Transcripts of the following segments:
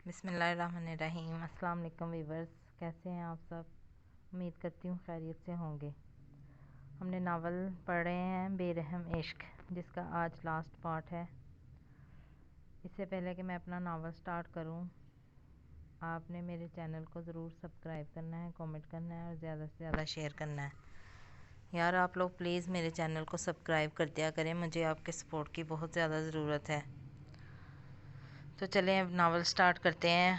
بسم اللہ الرحمن الرحیم۔ السلام علیکم ویورز، کیسے ہیں آپ سب؟ امید کرتی ہوں خیریت سے ہوں گے۔ ہم نے ناول پڑھ رہے ہیں بے رحم عشق، جس کا آج لاسٹ پارٹ ہے۔ اس سے پہلے کہ میں اپنا ناول سٹارٹ کروں، آپ نے میرے چینل کو ضرور سبسکرائب کرنا ہے، کامنٹ کرنا ہے اور زیادہ سے زیادہ شیئر کرنا ہے۔ یار آپ لوگ پلیز میرے چینل کو سبسکرائب کر دیا کریں، مجھے آپ کے سپورٹ کی بہت زیادہ ضرورت ہے۔ تو چلیں اب ناول سٹارٹ کرتے ہیں۔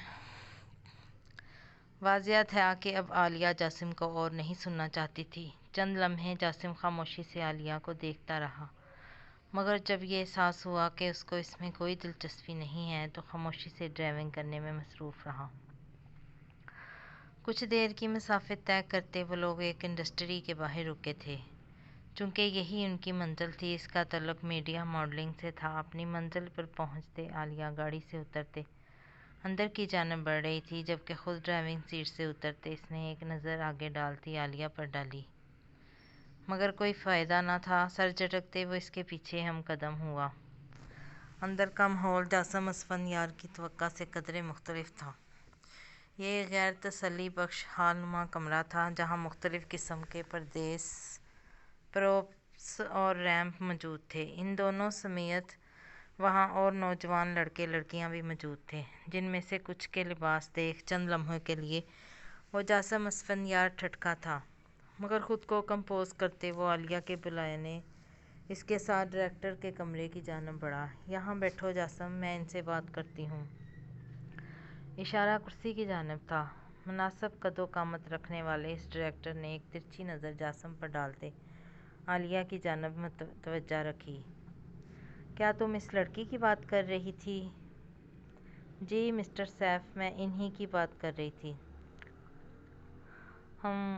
واضح تھا کہ اب عالیہ جاسم کو اور نہیں سننا چاہتی تھی۔ چند لمحے جاسم خاموشی سے عالیہ کو دیکھتا رہا، مگر جب یہ احساس ہوا کہ اس کو اس میں کوئی دلچسپی نہیں ہے تو خاموشی سے ڈرائیونگ کرنے میں مصروف رہا۔ کچھ دیر کی مسافت طے کرتے وہ لوگ ایک انڈسٹری کے باہر رکے تھے۔ چونکہ یہی ان کی منزل تھی، اس کا تعلق میڈیا ماڈلنگ سے تھا۔ اپنی منزل پر پہنچتے عالیہ گاڑی سے اترتے اندر کی جانب بڑھ رہی تھی، جبکہ خود ڈرائیونگ سیٹ سے اترتے اس نے ایک نظر آگے ڈالتی عالیہ پر ڈالی، مگر کوئی فائدہ نہ تھا۔ سر جھٹکتے وہ اس کے پیچھے ہم قدم ہوا۔ اندر کا ماحول جاسم اسفندیار کی توقع سے قدرے مختلف تھا۔ یہ ایک غیر تسلی بخش ہال نما کمرہ تھا، جہاں مختلف قسم کے پردے، پروپس اور ریمپ موجود تھے۔ ان دونوں سمیت وہاں اور نوجوان لڑکے لڑکیاں بھی موجود تھے، جن میں سے کچھ کے لباس دیکھ چند لمحوں کے لیے وہ جاسم اسفندیار ٹھٹکا تھا، مگر خود کو کمپوز کرتے وہ عالیہ کے بلانے اس کے ساتھ ڈائریکٹر کے کمرے کی جانب بڑھا۔ یہاں بیٹھو جاسم، میں ان سے بات کرتی ہوں۔ اشارہ کرسی کی جانب تھا۔ مناسب قد و قامت رکھنے والے اس ڈائریکٹر نے ایک ترچھی نظر جاسم پر ڈالتے عالیہ کی جانب متوجہ رکھی۔ کیا تم اس لڑکی کی بات کر رہی تھی؟ جی مسٹر سیف، میں انہی کی بات کر رہی تھی۔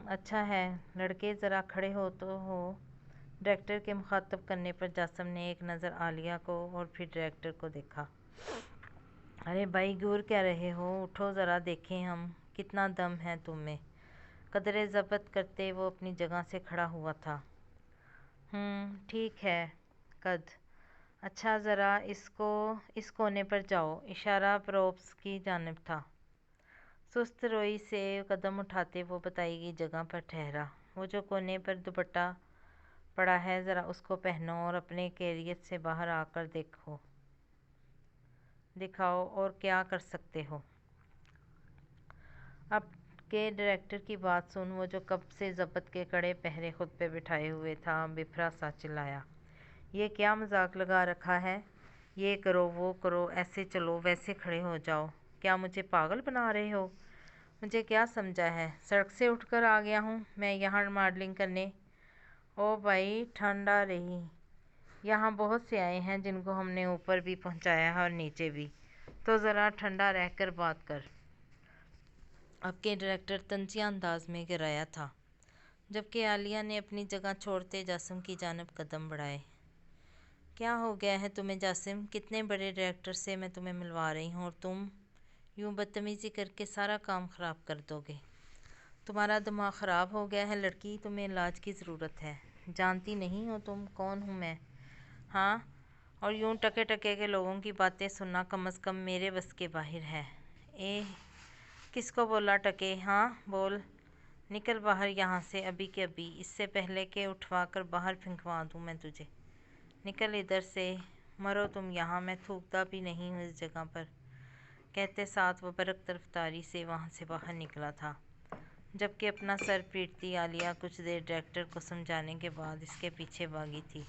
اچھا ہے، لڑکے ذرا کھڑے ہو تو ہو۔ ڈائریکٹر کے مخاطب کرنے پر جاسم نے ایک نظر عالیہ کو اور پھر ڈائریکٹر کو دیکھا۔ ارے بھائی، گور کیا رہے ہو؟ اٹھو ذرا دیکھیں ہم، کتنا دم ہے تم میں۔ قدرے ضبط کرتے وہ اپنی جگہ سے کھڑا ہوا تھا۔ ٹھیک ہے قد۔ اچھا ذرا اس کونے پر جاؤ۔ اشارہ پروپس کی جانب تھا۔ سست روی سے قدم اٹھاتے وہ بتائی گئی جگہ پر ٹھہرا۔ وہ جو کونے پر دوپٹہ پڑا ہے ذرا اس کو پہنو اور اپنے کیریئر سے باہر آ کر دکھاؤ اور کیا کر سکتے ہو۔ اب کے ڈائریکٹر کی بات سن، وہ جو کب سے ضبط کے کڑے پہرے خود پہ بٹھائے ہوئے تھا، بفرا سا چلایا۔ یہ کیا مذاق لگا رکھا ہے؟ یہ کرو وہ کرو، ایسے چلو ویسے کھڑے ہو جاؤ، کیا مجھے پاگل بنا رہے ہو؟ مجھے کیا سمجھا ہے؟ سڑک سے اٹھ کر آ گیا ہوں میں یہاں ماڈلنگ کرنے؟ او بھائی ٹھنڈ آ رہی، یہاں بہت سے آئے ہیں جن کو ہم نے اوپر بھی پہنچایا ہے اور نیچے بھی، تو ذرا ٹھنڈا رہ کر بات کر۔ اب کے ڈائریکٹر طنزیہ انداز میں گرایا تھا، جبکہ عالیہ نے اپنی جگہ چھوڑتے جاسم کی جانب قدم بڑھائے۔ کیا ہو گیا ہے تمہیں جاسم؟ کتنے بڑے ڈائریکٹر سے میں تمہیں ملوا رہی ہوں اور تم یوں بدتمیزی کر کے سارا کام خراب کر دو گے؟ تمہارا دماغ خراب ہو گیا ہے لڑکی، تمہیں علاج کی ضرورت ہے۔ جانتی نہیں ہو تم کون ہوں میں؟ ہاں، اور یوں ٹکے ٹکے کے لوگوں کی باتیں سننا کم از کم میرے بس کے باہر ہے۔ کس کو بولا ٹکے؟ ہاں بول، نکل باہر یہاں سے ابھی کے ابھی، اس سے پہلے کہ اٹھوا کر باہر پھینکوا دوں میں تجھے۔ نکل ادھر سے، مرو تم یہاں، میں تھوکتا بھی نہیں ہوں اس جگہ پر۔ کہتے ساتھ وہ برق رفتاری سے وہاں سے باہر نکلا تھا، جبکہ اپنا سر پیٹتی عالیہ کچھ دیر ڈائریکٹر کو سمجھانے کے بعد اس کے پیچھے بھاگی تھی۔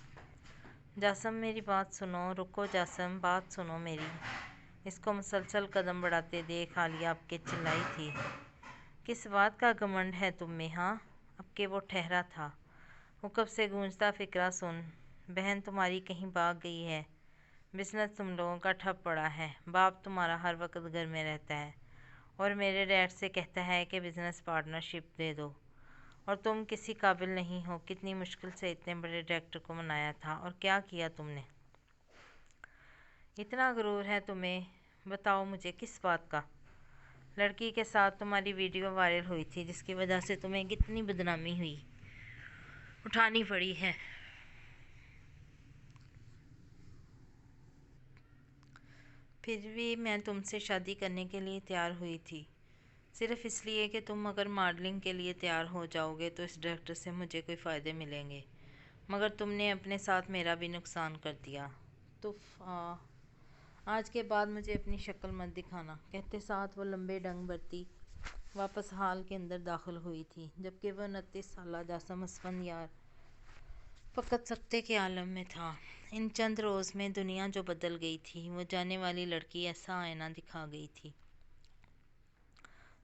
جاسم میری بات سنو، رکو جاسم، بات سنو میری۔ اس کو مسلسل قدم بڑھاتے دیکھ عالیہ اب کے چلائی تھی۔ کس بات کا گھمنڈ ہے تم میں؟ ہاں؟ اب کہ وہ ٹھہرا تھا۔ وہ کب سے گونجتا فقرہ سن، بہن تمہاری کہیں بھاگ گئی ہے، بزنس تم لوگوں کا ٹھپ پڑا ہے، باپ تمہارا ہر وقت گھر میں رہتا ہے اور میرے ڈیڈ سے کہتا ہے کہ بزنس پارٹنرشپ دے دو، اور تم کسی قابل نہیں ہو۔ کتنی مشکل سے اتنے بڑے ڈائریکٹر کو منایا تھا، اور کیا کیا تم نے؟ اتنا غرور ہے تمہیں؟ بتاؤ مجھے کس بات کا؟ لڑکی کے ساتھ تمہاری ویڈیو وائرل ہوئی تھی، جس کی وجہ سے تمہیں کتنی بدنامی اٹھانی پڑی ہے۔ پھر بھی میں تم سے شادی کرنے کے لیے تیار ہوئی تھی، صرف اس لیے کہ تم اگر ماڈلنگ کے لیے تیار ہو جاؤ گے تو اس ڈائریکٹر سے مجھے کوئی فائدے ملیں گے، مگر تم نے اپنے ساتھ میرا بھی نقصان کر دیا۔ آج کے بعد مجھے اپنی شکل مت دکھانا، کہتے ساتھ وہ لمبے ڈنگ بھرتی واپس ہال کے اندر داخل ہوئی تھی، جبکہ وہ 29 سالہ جاسم اسفندیار فقط سکتے کے عالم میں تھا۔ ان چند روز میں دنیا جو بدل گئی تھی، وہ جانے والی لڑکی ایسا آئینہ دکھا گئی تھی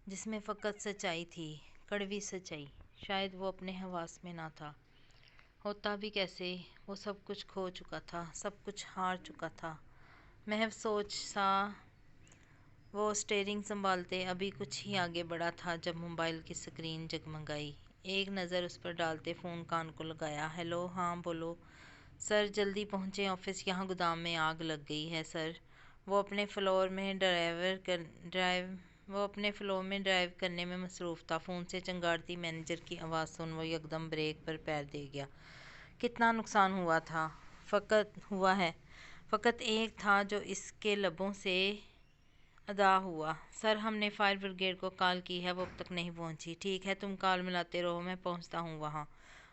جس میں فقط سچائی تھی، کڑوی سچائی۔ شاید وہ اپنے حواس میں نہ تھا، ہوتا بھی کیسے؟ وہ سب کچھ کھو چکا تھا، سب کچھ ہار چکا تھا۔ محض سوچ سا وہ اسٹیئرنگ سنبھالتے ابھی کچھ ہی آگے بڑھا تھا جب موبائل کی سکرین جگمگائی۔ ایک نظر اس پر ڈالتے فون کان کو لگایا۔ ہیلو، ہاں بولو سر، جلدی پہنچیں آفس، یہاں گودام میں آگ لگ گئی ہے سر۔ وہ اپنے فلور میں ڈرائیو کرنے میں مصروف تھا۔ فون سے چنگاڑتی مینیجر کی آواز سن وہ یکدم بریک پر پیر دے گیا۔ کتنا نقصان ہوا ہے؟ فقط ایک تھا جو اس کے لبوں سے ادا ہوا۔ سر، ہم نے فائر بریگیڈ کو کال کی ہے، وہ اب تک نہیں پہنچی۔ ٹھیک ہے، تم کال ملاتے رہو، میں پہنچتا ہوں وہاں۔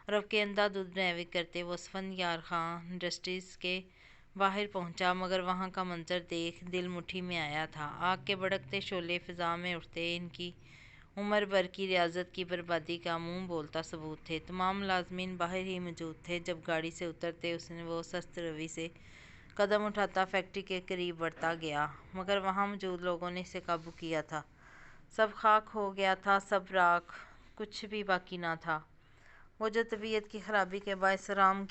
اور اب کے اندھا دھند ڈرائیونگ کرتے وہ اسفندیار خان انڈسٹریز کے باہر پہنچا، مگر وہاں کا منظر دیکھ دل مٹھی میں آیا تھا۔ آگ کے بھڑکتے شعلے فضا میں اٹھتے ان کی عمر بھر کی ریاضت کی بربادی کا منہ بولتا ثبوت تھے۔ تمام ملازمین باہر ہی موجود تھے۔ جب گاڑی سے اترتے وہ سست روی سے قدم اٹھاتا فیکٹری کے قریب بڑھتا گیا، مگر وہاں موجود لوگوں نے اسے قابو کیا تھا۔ سب خاک ہو گیا تھا، سب راکھ، کچھ بھی باقی نہ تھا۔ وہ جو طبیعت کی خرابی کے باعث آرام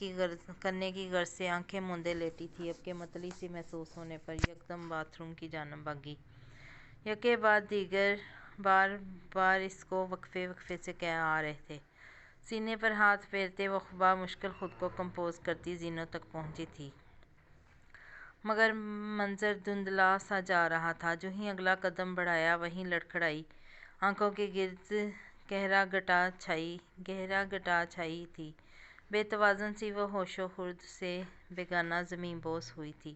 کرنے کی غرض سے آنکھیں موندے لیٹی تھی، اب کہ متلی سی محسوس ہونے پر یکدم باتھ روم کی جانب بھاگی۔ یکے بعد دیگر بار بار اس کو وقفے سے کہہ آ رہے تھے۔ سینے پر ہاتھ پھیرتے وہ بامشکل خود کو کمپوز کرتی زینوں تک پہنچی تھی، مگر منظر دھندلا سا جا رہا تھا۔ جو ہی اگلا قدم بڑھایا وہیں لڑکھڑائی آنکھوں کے گرد گہرا گٹا چھائی تھی۔ بے توازن سی وہ ہوش و خرد سے بیگانہ زمیں بوس ہوئی تھی۔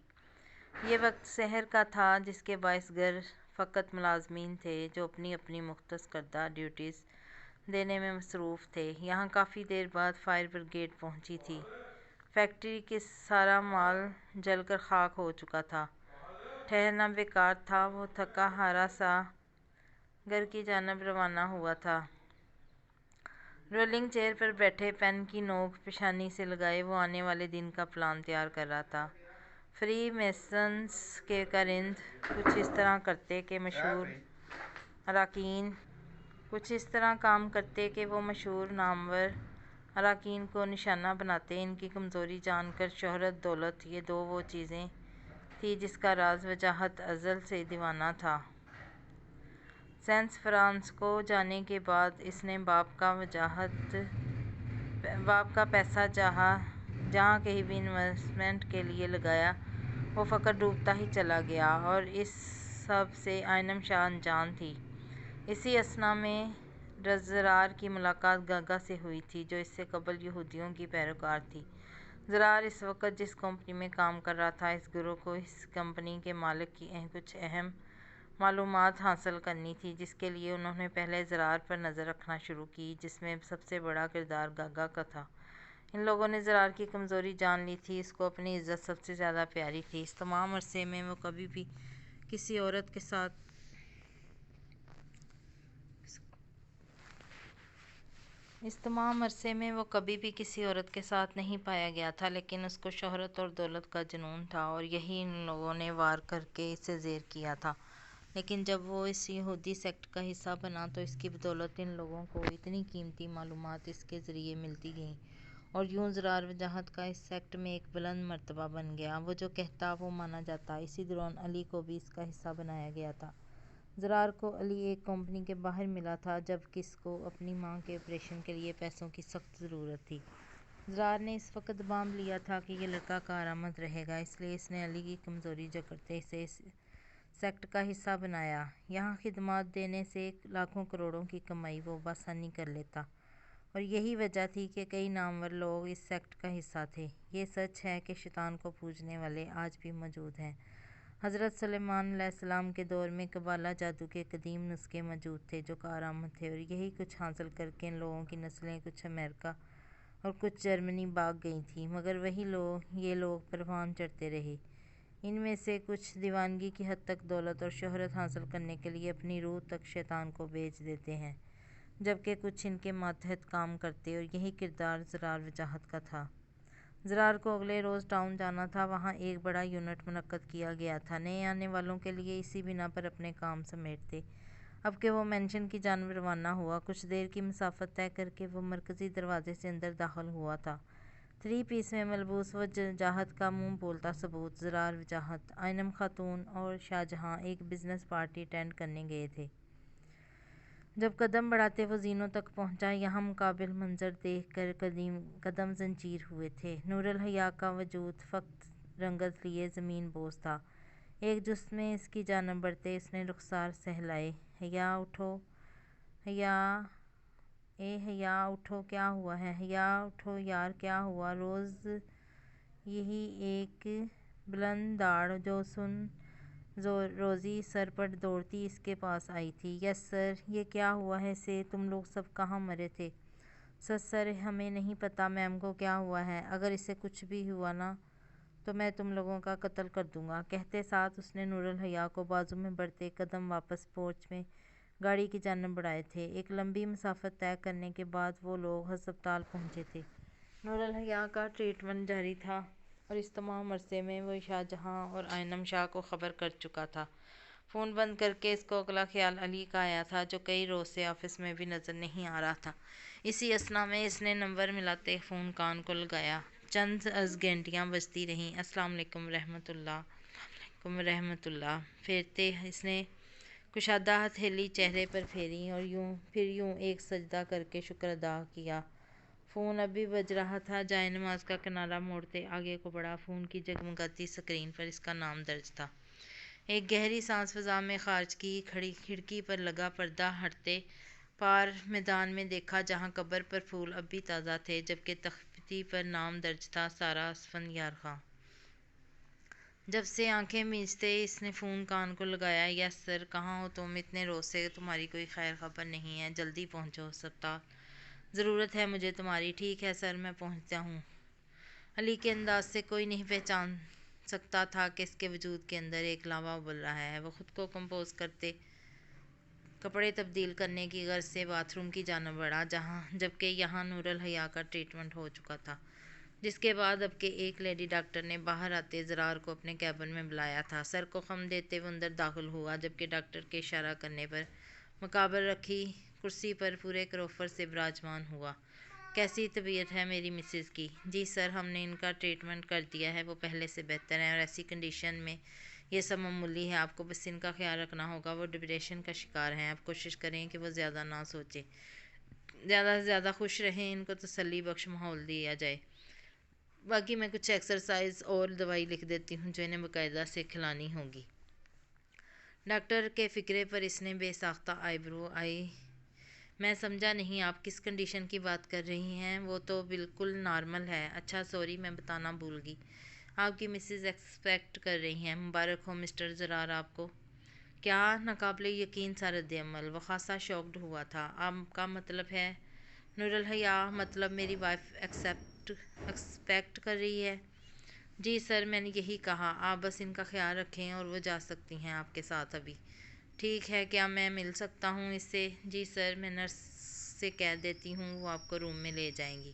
یہ وقت سحر کا تھا، جس کے باعث گھر فقط ملازمین تھے جو اپنی اپنی مختص کردہ ڈیوٹیز دینے میں مصروف تھے۔ یہاں کافی دیر بعد فائر بریگیڈ پہنچی تھی۔ فیکٹری کے سارا مال جل کر خاک ہو چکا تھا۔ ٹھہرنا بیکار تھا۔ وہ تھکا ہارا سا گھر کی جانب روانہ ہوا تھا۔ رولنگ چیئر پر بیٹھے، پین کی نوک پیشانی سے لگائے، وہ آنے والے دن کا پلان تیار کر رہا تھا۔ فری میسنز کے کارکن کچھ اس طرح کام کرتے کہ وہ مشہور نامور اراکین کو نشانہ بناتے۔ ان کی کمزوری جان کر شہرت، دولت، یہ دو وہ چیزیں تھیں جس کا راز وجاہت ازل سے دیوانہ تھا۔ سین فرانسسکو جانے کے بعد اس نے باپ کا پیسہ جہاں کہیں بھی انویسٹمنٹ کے لیے لگایا، وہ فقط ڈوبتا ہی چلا گیا، اور اس سب سے آئنم شاہ انجان تھی۔ اسی اثنا میں زرار کی ملاقات گاگا سے ہوئی تھی، جو اس سے قبل یہودیوں کی پیروکار تھی۔ زرار اس وقت جس کمپنی میں کام کر رہا تھا، اس گروہ کو اس کمپنی کے مالک کی کچھ اہم معلومات حاصل کرنی تھیں، جس کے لیے انہوں نے پہلے زرار پر نظر رکھنا شروع کی، جس میں سب سے بڑا کردار گاگا کا تھا۔ ان لوگوں نے زرار کی کمزوری جان لی تھی، اس کو اپنی عزت سب سے زیادہ پیاری تھی۔ اس تمام عرصے میں وہ کبھی بھی کسی عورت کے ساتھ نہیں پایا گیا تھا، لیکن اس کو شہرت اور دولت کا جنون تھا، اور یہی ان لوگوں نے وار کر کے اسے زیر کیا تھا۔ لیکن جب وہ اس یہودی سیکٹ کا حصہ بنا تو اس کی بدولت ان لوگوں کو اتنی قیمتی معلومات اس کے ذریعے ملتی گئیں، اور یوں زرار وجاہت کا اس سیکٹ میں ایک بلند مرتبہ بن گیا۔ وہ جو کہتا وہ مانا جاتا۔ اسی دوران علی کو بھی اس کا حصہ بنایا گیا تھا۔ زرار کو علی ایک کمپنی کے باہر ملا تھا، جب کہ اس کو اپنی ماں کے آپریشن کے لیے پیسوں کی سخت ضرورت تھی۔ زرار نے اس وقت بانجھ لیا تھا کہ یہ لڑکا کارآمد رہے گا، اس لیے اس نے علی کی کمزوری جکڑتے اسے اس سیکٹ کا حصہ بنایا۔ یہاں خدمات دینے سے لاکھوں کروڑوں کی کمائی وہ بآسانی کر لیتا، اور یہی وجہ تھی کہ کئی نامور لوگ اس سیکٹ کا حصہ تھے۔ یہ سچ ہے کہ شیطان کو پوجنے والے آج بھی موجود ہیں۔ حضرت سلیمان علیہ السلام کے دور میں قبالہ جادو کے قدیم نسخے موجود تھے جو کارآمد تھے، اور یہی کچھ حاصل کر کے ان لوگوں کی نسلیں کچھ امریکہ اور کچھ جرمنی بھاگ گئی تھیں، مگر یہ لوگ پروان چڑھتے رہے۔ ان میں سے کچھ دیوانگی کی حد تک دولت اور شہرت حاصل کرنے کے لیے اپنی روح تک شیطان کو بیچ دیتے ہیں، جبکہ کچھ ان کے ماتحت کام کرتے، اور یہی کردار زرار وجاہت کا تھا۔ زرار کو اگلے روز ٹاؤن جانا تھا۔ وہاں ایک بڑا ایونٹ منعقد کیا گیا تھا۔ نئے آنے والوں کے لیے اسی بنا پر اپنے کام سمیٹتے اب کہ وہ مینشن کی جانب روانہ ہوا۔ کچھ دیر کی مسافت طے کر کے وہ مرکزی دروازے سے اندر داخل ہوا تھا۔ 3 پیس میں ملبوس وجاہت کا منہ بولتا ثبوت: زرار وجاہت، آئنم خاتون اور شاہجہاں ایک بزنس پارٹی اٹینڈ کرنے گئے تھے۔ جب قدم بڑھاتے وہ زینوں تک پہنچا، یہاں مقابل منظر دیکھ کر قدم زنجیر ہوئے تھے۔ نور الحیا کا وجود فقط رنگت لیے زمین بوس تھا۔ ایک جست میں اس کی جانب بڑھتے اس نے رخسار سہلائے: حیا اٹھو، حیا، اے حیا اٹھو، کیا ہوا ہے؟ حیا اٹھو یار، کیا ہوا؟ یہی ایک بلند داڑھ جو روزی سر پر دوڑتی اس کے پاس آئی تھی۔ یس سر۔ یہ کیا ہوا ہے اسے؟ تم لوگ سب کہاں مرے تھے؟ سچ سر، ہمیں نہیں پتا میم کو کیا ہوا ہے۔ اگر اسے کچھ بھی ہوا نا تو میں تم لوگوں کا قتل کر دوں گا۔ کہتے ساتھ اس نے نور الحیا کو بازو میں بڑھتے قدم واپس پورچ میں گاڑی کی جانب بڑھائے تھے۔ ایک لمبی مسافت طے کرنے کے بعد وہ لوگ ہسپتال پہنچے تھے۔ نور الحیا کا ٹریٹمنٹ جاری تھا اور اس تمام عرصے میں وہ شاہجہاں اور آئنم شاہ کو خبر کر چکا تھا۔ فون بند کر کے اس کو اگلا خیال علی کا آیا تھا، جو کئی روز سے آفس میں بھی نظر نہیں آ رہا تھا۔ اسی اثنا میں اس نے نمبر ملاتے فون کان کو لگایا۔ چند گھنٹیاں بجتی رہیں۔ السلام علیکم رحمت اللہ۔ وعلیکم رحمت اللہ۔ پھیرتے اس نے کشادہ ہتھیلی چہرے پر پھیری اور پھر یوں ایک سجدہ کر کے شکر ادا کیا۔ فون اب بھی بج رہا تھا۔ جائے نماز کا کنارہ موڑتے آگے کو بڑھا۔ فون کی جگمگاتی سکرین پر اس کا نام درج تھا۔ ایک گہری سانس فضا میں خارج کی۔ کھڑکی پر لگا پردہ ہٹتے پار میدان میں دیکھا، جہاں قبر پر پھول اب بھی تازہ تھے، جبکہ تختی پر نام درج تھا: سارہ اسفندیار خان۔ جب سے آنکھیں میچتے اس نے فون کان کو لگایا: یس سر، کہاں ہو تم؟ اتنے روز سے تمہاری کوئی خیر خبر نہیں ہے، جلدی پہنچو ہسپتال، ضرورت ہے مجھے تمہاری۔ ٹھیک ہے سر، میں پہنچتا ہوں۔ علی کے انداز سے کوئی نہیں پہچان سکتا تھا کہ اس کے وجود کے اندر ایک لاوا ابل رہا ہے۔ وہ خود کو کمپوز کرتے کپڑے تبدیل کرنے کی غرض سے باتھ روم کی جانب بڑھا، جبکہ یہاں نور الحیا کا ٹریٹمنٹ ہو چکا تھا، جس کے بعد اب کہ ایک لیڈی ڈاکٹر نے باہر آتے زرار کو اپنے کیبن میں بلایا تھا۔ سر کو خم دیتے وہ اندر داخل ہوا، جبکہ ڈاکٹر کے اشارہ کرنے پر مقابل رکھی کرسی پر پورے کروفر سے براجمان ہوا۔ کیسی طبیعت ہے میری مسز کی؟ جی سر، ہم نے ان کا ٹریٹمنٹ کر دیا ہے، وہ پہلے سے بہتر ہیں، اور ایسی کنڈیشن میں یہ سب معمولی ہے۔ آپ کو بس ان کا خیال رکھنا ہوگا، وہ ڈپریشن کا شکار ہیں۔ آپ کوشش کریں کہ وہ زیادہ نہ سوچیں، زیادہ سے زیادہ خوش رہیں، ان کو تسلی بخش ماحول دیا جائے۔ باقی میں کچھ ایکسرسائز اور دوائی لکھ دیتی ہوں جو انہیں باقاعدہ سے کھلانی ہوگی۔ ڈاکٹر کے فکرے پر اس نے بے ساختہ آئی برو اٹھائی۔ میں سمجھا نہیں، آپ کس کنڈیشن کی بات کر رہی ہیں؟ وہ تو بالکل نارمل ہے۔ اچھا سوری، میں بتانا بھول گئی، آپ کی مسز ایکسپیکٹ کر رہی ہیں۔ مبارک ہو مسٹر زرار آپ کو۔ کیا ناقابل یقین سا رد عمل! وہ خاصا شاکڈ ہوا تھا۔ آپ کا مطلب ہے؟ نور الحیا، مطلب میری وائف ایکسپیکٹ کر رہی ہے؟ جی سر، میں نے یہی کہا۔ آپ بس ان کا خیال رکھیں اور وہ جا سکتی ہیں آپ کے ساتھ ابھی۔ ٹھیک ہے، کیا میں مل سکتا ہوں اس سے؟ جی سر، میں نرس سے کہہ دیتی ہوں، وہ آپ کو روم میں لے جائیں گی۔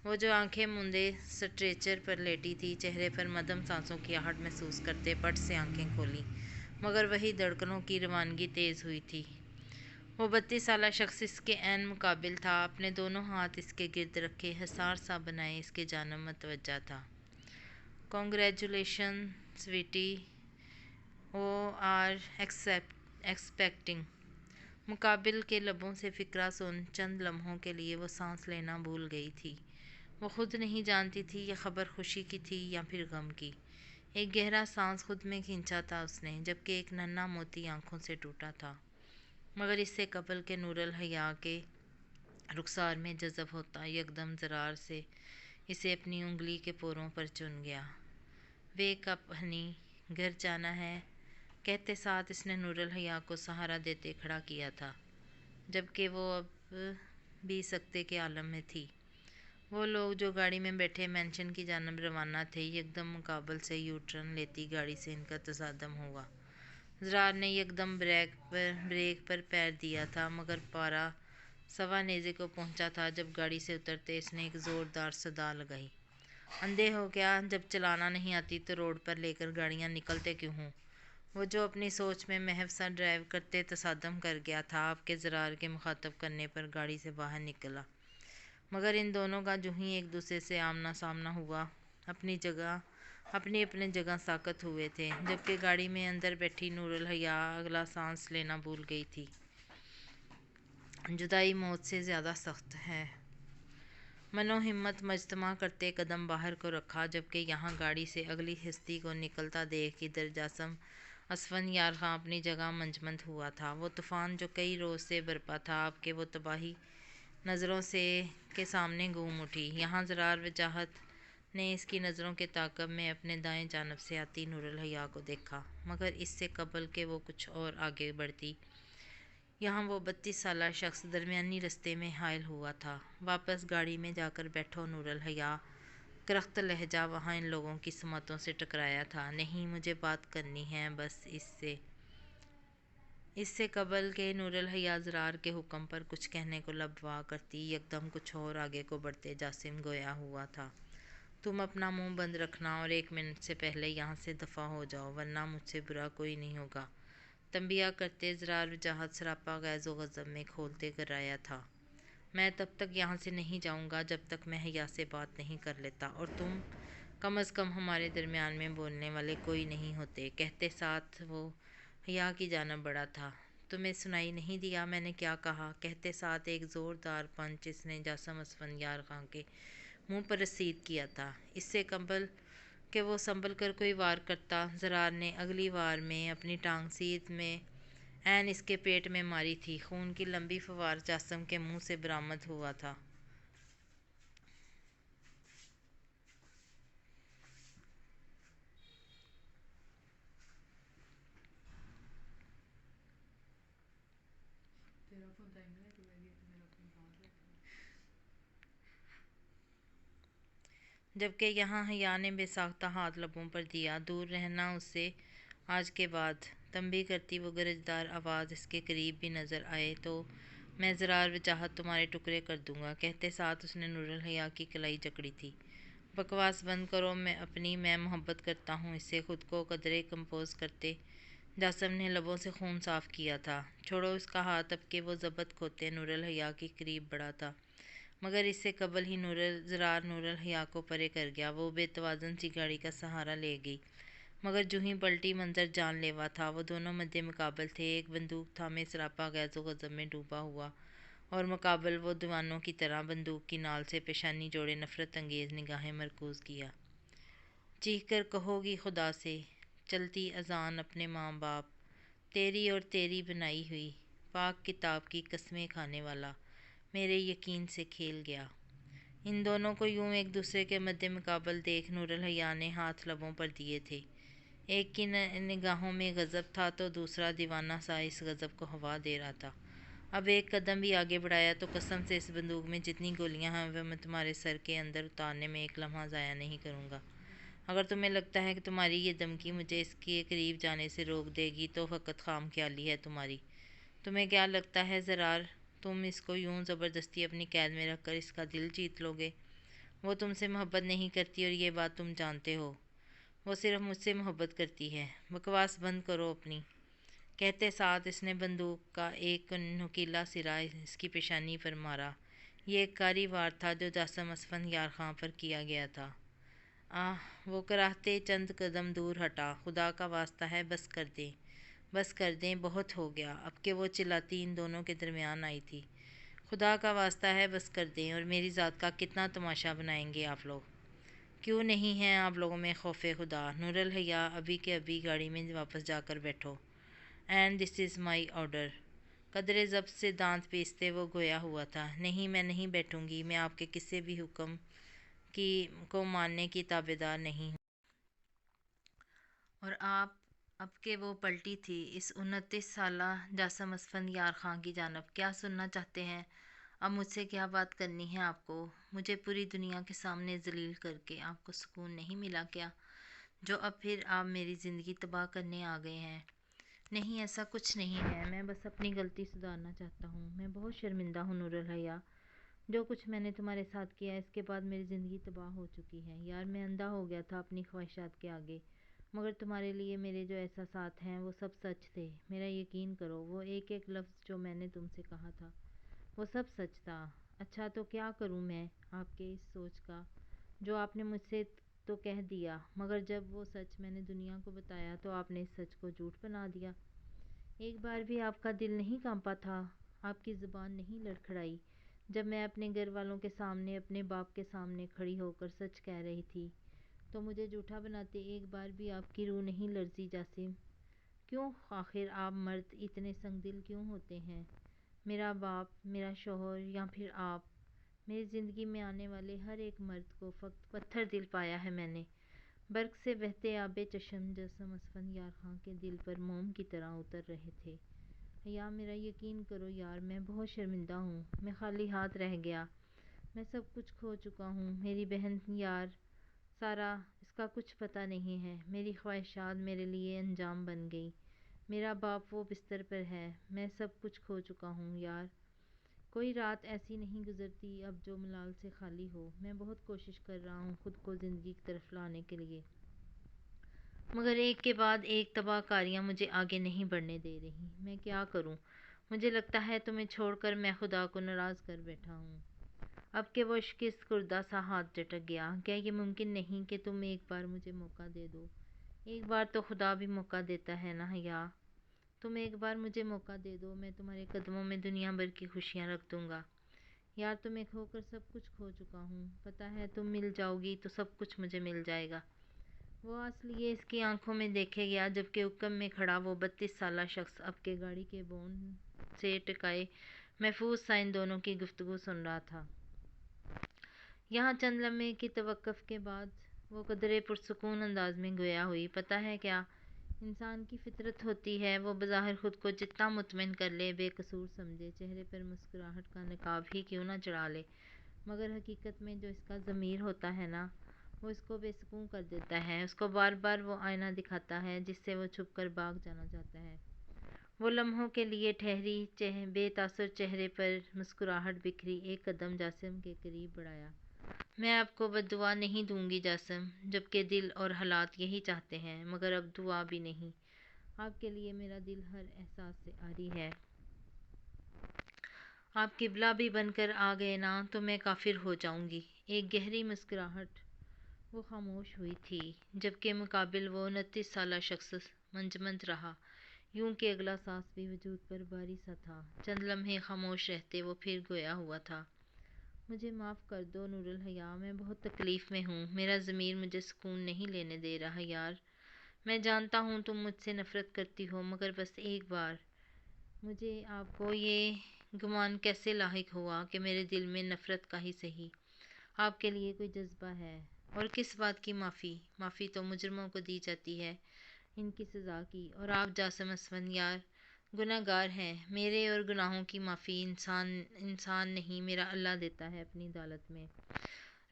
وہ جو آنکھیں موندے سٹریچر پر لیٹی تھی، چہرے پر مدھم سانسوں کی آہٹ محسوس کرتے پٹ سے آنکھیں کھولیں، مگر وہی دھڑکنوں کی روانگی تیز ہوئی تھی۔ وہ 32 سالہ شخص اس کے عین مقابل تھا، اپنے دونوں ہاتھ اس کے گرد رکھے، حصار سا بنائے اس کی جانب متوجہ تھا۔ Congratulation sweaty, O R expecting. مقابل کے لبوں سے فقرہ سن چند لمحوں کے لیے وہ سانس لینا بھول گئی تھی۔ وہ خود نہیں جانتی تھی یہ خبر خوشی کی تھی یا پھر غم کی۔ ایک گہرا سانس خود میں کھینچا تھا اس نے، جبکہ ایک ننھا موتی آنکھوں سے ٹوٹا تھا، مگر اس سے قبل کہ نور الحیا کے رخسار میں جذب ہوتا، یکدم زرار سے اسے اپنی انگلی کے پوروں پر چن گیا۔ ویک اپ ہنی، گھر جانا ہے، کہتے ساتھ اس نے نور الحیا کو سہارا دیتے کھڑا کیا تھا، جبکہ وہ اب بھی سکتے کے عالم میں تھی۔ وہ لوگ جو گاڑی میں بیٹھے مینشن کی جانب روانہ تھے، یکدم مقابل سے یو ٹرن لیتی گاڑی سے ان کا تصادم ہوا۔ زرار نے یکدم بریک پر پیر دیا تھا، مگر پارا سوا نیزے کو پہنچا تھا جب گاڑی سے اترتے اس نے ایک زوردار صدا لگائی۔ اندھے ہو کیا؟ جب چلانا نہیں آتی تو روڈ پر لے کر گاڑیاں نکلتے کیوں ہوں؟ وہ جو اپنی سوچ میں محو سا ڈرائیو کرتے تصادم کر گیا تھا، آپ کے زرار کے مخاطب کرنے پر گاڑی سے باہر نکلا، مگر ان دونوں کا جو ہی ایک دوسرے سے آمنا سامنا ہوا، اپنی اپنی جگہ ساکت ہوئے تھے، جبکہ گاڑی میں اندر بیٹھی نور الحیا اگلا سانس لینا بھول گئی تھی۔ جدائی موت سے زیادہ سخت ہے۔ منو ہمت مجتمع کرتے قدم باہر کو رکھا، جبکہ یہاں گاڑی سے اگلی ہستی کو نکلتا دیکھ ادھر جاسم اسفندیار خان اپنی جگہ منجمد ہوا تھا۔ وہ طوفان جو کئی روز سے برپا تھا، آپ کے وہ تباہی نظروں کے سامنے گوم اٹھی۔ یہاں زرار وجاہت نے اس کی نظروں کے تعاقب میں اپنے دائیں جانب سے آتی نور الحیا کو دیکھا، مگر اس سے قبل کہ وہ کچھ اور آگے بڑھتی، یہاں وہ 32 سالہ شخص درمیانی رستے میں حائل ہوا تھا۔ واپس گاڑی میں جا کر بیٹھو نور الحیا، کرخت لہجہ وہاں ان لوگوں کی سمتوں سے ٹکرایا تھا۔ نہیں، مجھے بات کرنی ہے، بس اس سے قبل کہ نور الحیا زرار کے حکم پر کچھ کہنے کو لب وا کرتی، یکدم کچھ اور آگے کو بڑھتے جاسم گویا ہوا تھا، تم اپنا منہ بند رکھنا اور 1 منٹ سے پہلے یہاں سے دفع ہو جاؤ، ورنہ مجھ سے برا کوئی نہیں ہوگا۔ تنبیہ کرتے زرار وجاہت سراپا غیظ و غضب میں کھولتے کرایا تھا، میں تب تک یہاں سے نہیں جاؤں گا جب تک میں حیا سے بات نہیں کر لیتا، اور تم کم از کم ہمارے درمیان میں بولنے والے کوئی نہیں ہوتے۔ کہتے ساتھ وہ حیا کی جانب بڑھا تھا۔ تمہیں سنائی نہیں دیا میں نے کیا کہا؟ کہتے ساتھ ایک زوردار پنچ اس نے جاسم اسفندیار خان کے منہ پر رسید کیا تھا۔ اس سے قبل کہ وہ سنبھل کر کوئی وار کرتا، زرار نے اگلی وار میں اپنی ٹانگ سیدھ میں عین اس کے پیٹ میں ماری تھی۔ خون کی لمبی فوار جاسم کے منہ سے برآمد ہوا تھا۔ جبکہ یہاں حیا نے بے ساختہ ہاتھ لبوں پر دیا، دور رہنا اس سے آج کے بعد۔ تنبیہ کرتی وہ گرجدار آواز اس کے قریب بھی نظر آئے تو میں زرار وجاہت تمہارے ٹکڑے کر دوں گا۔ کہتے ساتھ اس نے نور الحیا کی کلائی جکڑی تھی۔ بکواس بند کرو، میں محبت کرتا ہوں، اس سے خود کو قدرے کمپوز کرتے جاسم نے لبوں سے خون صاف کیا تھا۔ چھوڑو اس کا ہاتھ، اب کہ وہ ضبط کھوتے نور الحیا کے قریب بڑھا تھا، مگر اس سے قبل ہی زرار نور الحیا کو پرے کر گیا۔ وہ بے توازن سی گاڑی کا سہارا لے گئی، مگر جو ہی پلٹی منظر جان لیوا تھا۔ وہ دونوں مد مقابل تھے، ایک بندوق تھامے سراپا غیظ و غضب میں ڈوبا ہوا، اور مقابل وہ دیوانوں کی طرح بندوق کی نال سے پیشانی جوڑے نفرت انگیز نگاہیں مرکوز کیا۔ چیخ کر کہو گی خدا سے، چلتی اذان اپنے ماں باپ، تیری اور تیری بنائی ہوئی پاک کتاب کی قسمیں کھانے والا، میرے یقین سے کھیل گیا۔ ان دونوں کو یوں ایک دوسرے کے مد مقابل دیکھ نور الحیا نے ہاتھ لبوں پر دیے تھے۔ ایک کی نگاہوں میں غضب تھا تو دوسرا دیوانہ سا اس غضب کو ہوا دے رہا تھا۔ اب ایک قدم بھی آگے بڑھایا تو قسم سے اس بندوق میں جتنی گولیاں ہیں وہ میں تمہارے سر کے اندر اتارنے میں ایک لمحہ ضائع نہیں کروں گا۔ اگر تمہیں لگتا ہے کہ تمہاری یہ دھمکی مجھے اس کے قریب جانے سے روک دے گی تو فقط خام خیالی ہے تمہاری۔ تمہیں کیا لگتا ہے زرار، تم اس کو یوں زبردستی اپنی قید میں رکھ کر اس کا دل جیت لو گے؟ وہ تم سے محبت نہیں کرتی اور یہ بات تم جانتے ہو۔ وہ صرف مجھ سے محبت کرتی ہے۔ بکواس بند کرو اپنی۔ کہتے ساتھ اس نے بندوق کا ایک نوکیلا سرا اس کی پیشانی پر مارا۔ یہ ایک کاری وار تھا جو جاسم اسفندیار خان پر کیا گیا تھا۔ وہ کراہتے چند قدم دور ہٹا۔ خدا کا واسطہ ہے، بس کر دیں، بس کر دیں، بہت ہو گیا۔ اب کہ وہ چلاتی ان دونوں کے درمیان آئی تھی۔ خدا کا واسطہ ہے، بس کر دیں، اور میری ذات کا کتنا تماشا بنائیں گے آپ لوگ؟ کیوں نہیں ہے آپ لوگوں میں خوف خدا؟ نور الحیا، ابھی کے ابھی گاڑی میں واپس جا کر بیٹھو، and this is my order. قدرے ضبط سے دانت پیستے وہ گویا ہوا تھا۔ نہیں، میں نہیں بیٹھوں گی، میں آپ کے کسی بھی حکم کو ماننے کی تابعدار نہیں ہوں۔ اور آپ اب کہ وہ پلٹی تھی اس 29 سالہ جاسم اسفندیار خان کی جانب۔ کیا سننا چاہتے ہیں؟ اب مجھ سے کیا بات کرنی ہے آپ کو؟ مجھے پوری دنیا کے سامنے ذلیل کر کے آپ کو سکون نہیں ملا کیا؟ جو اب پھر آپ میری زندگی تباہ کرنے آ گئے ہیں۔ نہیں، ایسا کچھ نہیں ہے، میں بس اپنی غلطی سدھارنا چاہتا ہوں۔ میں بہت شرمندہ ہوں نور الحیا، جو کچھ میں نے تمہارے ساتھ کیا اس کے بعد میری زندگی تباہ ہو چکی ہے۔ یار میں اندھا ہو گیا تھا اپنی خواہشات کے آگے، مگر تمہارے لیے میرے جو احساسات ہیں وہ سب سچ تھے۔ میرا یقین کرو، وہ ایک ایک لفظ جو میں نے تم سے کہا تھا وہ سب سچ تھا۔ اچھا تو کیا کروں میں آپ کے اس سوچ کا جو آپ نے مجھ سے تو کہہ دیا، مگر جب وہ سچ میں نے دنیا کو بتایا تو آپ نے اس سچ کو جھوٹ بنا دیا۔ ایک بار بھی آپ کا دل نہیں کانپا تھا، آپ کی زبان نہیں لڑکھڑائی جب میں اپنے گھر والوں کے سامنے، اپنے باپ کے سامنے کھڑی ہو کر سچ کہہ رہی تھی تو مجھے جھوٹا بناتے؟ ایک بار بھی آپ کی روح نہیں لرزی جاسم؟ کیوں آخر آپ مرد اتنے سنگ دل کیوں ہوتے ہیں؟ میرا باپ، میرا شوہر یا پھر آپ، میری زندگی میں آنے والے ہر ایک مرد کو فقط پتھر دل پایا ہے میں نے۔ برق سے بہتے آب چشم جاسم اسفندیار خان کے دل پر موم کی طرح اتر رہے تھے۔ یا میرا یقین کرو یار، میں بہت شرمندہ ہوں، میں خالی ہاتھ رہ گیا، میں سب کچھ کھو چکا ہوں۔ میری بہن یار سارا، اس کا کچھ پتہ نہیں ہے، میری خواہشات میرے لیے انجام بن گئی۔ میرا باپ وہ بستر پر ہے، میں سب کچھ کھو چکا ہوں یار۔ کوئی رات ایسی نہیں گزرتی اب جو ملال سے خالی ہو۔ میں بہت کوشش کر رہا ہوں خود کو زندگی کی طرف لانے کے لیے، مگر ایک کے بعد ایک تباہ کاریاں مجھے آگے نہیں بڑھنے دے رہی۔ میں کیا کروں؟ مجھے لگتا ہے تمہیں چھوڑ کر میں خدا کو ناراض کر بیٹھا ہوں۔ اب کہ وہ شکست خوردہ سا ہاتھ جھٹک گیا۔ کیا یہ ممکن نہیں کہ تم ایک بار مجھے موقع دے دو؟ ایک بار تو خدا بھی موقع دیتا ہے نا حیا؟ تم ایک بار مجھے موقع دے دو، میں تمہارے قدموں میں دنیا بھر کی خوشیاں رکھ دوں گا۔ یار تمہیں کھو کر سب کچھ کھو چکا ہوں، پتہ ہے تم مل جاؤ گی تو سب کچھ مجھے مل جائے گا۔ وہ آنس لیے اس کی آنکھوں میں دیکھے گیا جبکہ حکم میں کھڑا وہ 32 سالہ شخص اب کے گاڑی کے بون سے ٹکائے محفوظ سا ان دونوں کی گفتگو سن رہا تھا۔ یہاں چند لمحے کی توقف کے بعد وہ قدرے پرسکون انداز میں گویا ہوئی، پتہ ہے کیا انسان کی فطرت ہوتی ہے؟ وہ بظاہر خود کو جتنا مطمئن کر لے، بے قصور سمجھے، چہرے پر مسکراہٹ کا نقاب ہی کیوں نہ چڑھا لے، مگر حقیقت میں جو اس کا ضمیر ہوتا ہے نا، وہ اس کو بے سکون کر دیتا ہے۔ اس کو بار بار وہ آئینہ دکھاتا ہے جس سے وہ چھپ کر بھاگ جانا چاہتا ہے۔ وہ لمحوں کے لیے ٹھہری، بے تاثر چہرے پر مسکراہٹ بکھری، ایک قدم جاسم کے قریب بڑھایا۔ میں آپ کو بد دعا نہیں دوں گی جاسم، جبکہ دل اور حالات یہی چاہتے ہیں، مگر اب دعا بھی نہیں۔ آپ کے لیے میرا دل ہر احساس سے عاری ہے۔ آپ قبلہ بھی بن کر آ گئے نا تو میں کافر ہو جاؤں گی۔ ایک گہری مسکراہٹ۔ وہ خاموش ہوئی تھی، جبکہ مقابل وہ 29 سالہ شخص منجمد رہا، یوں کہ اگلا سانس بھی وجود پر بھاری سا تھا۔ چند لمحے خاموش رہتے وہ پھر گویا ہوا تھا۔ مجھے معاف کر دو نور الحیا، میں بہت تکلیف میں ہوں، میرا ضمیر مجھے سکون نہیں لینے دے رہا یار۔ میں جانتا ہوں تم مجھ سے نفرت کرتی ہو، مگر بس ایک بار۔ مجھے آپ کو یہ گمان کیسے لاحق ہوا کہ میرے دل میں نفرت کا ہی صحیح آپ کے لیے کوئی جذبہ ہے؟ اور کس بات کی معافی؟ معافی تو مجرموں کو دی جاتی ہے ان کی سزا کی، اور آپ جاسم اسفندیار گناہ گار ہیں۔ میرے اور گناہوں کی معافی انسان نہیں، میرا اللہ دیتا ہے اپنی عدالت میں۔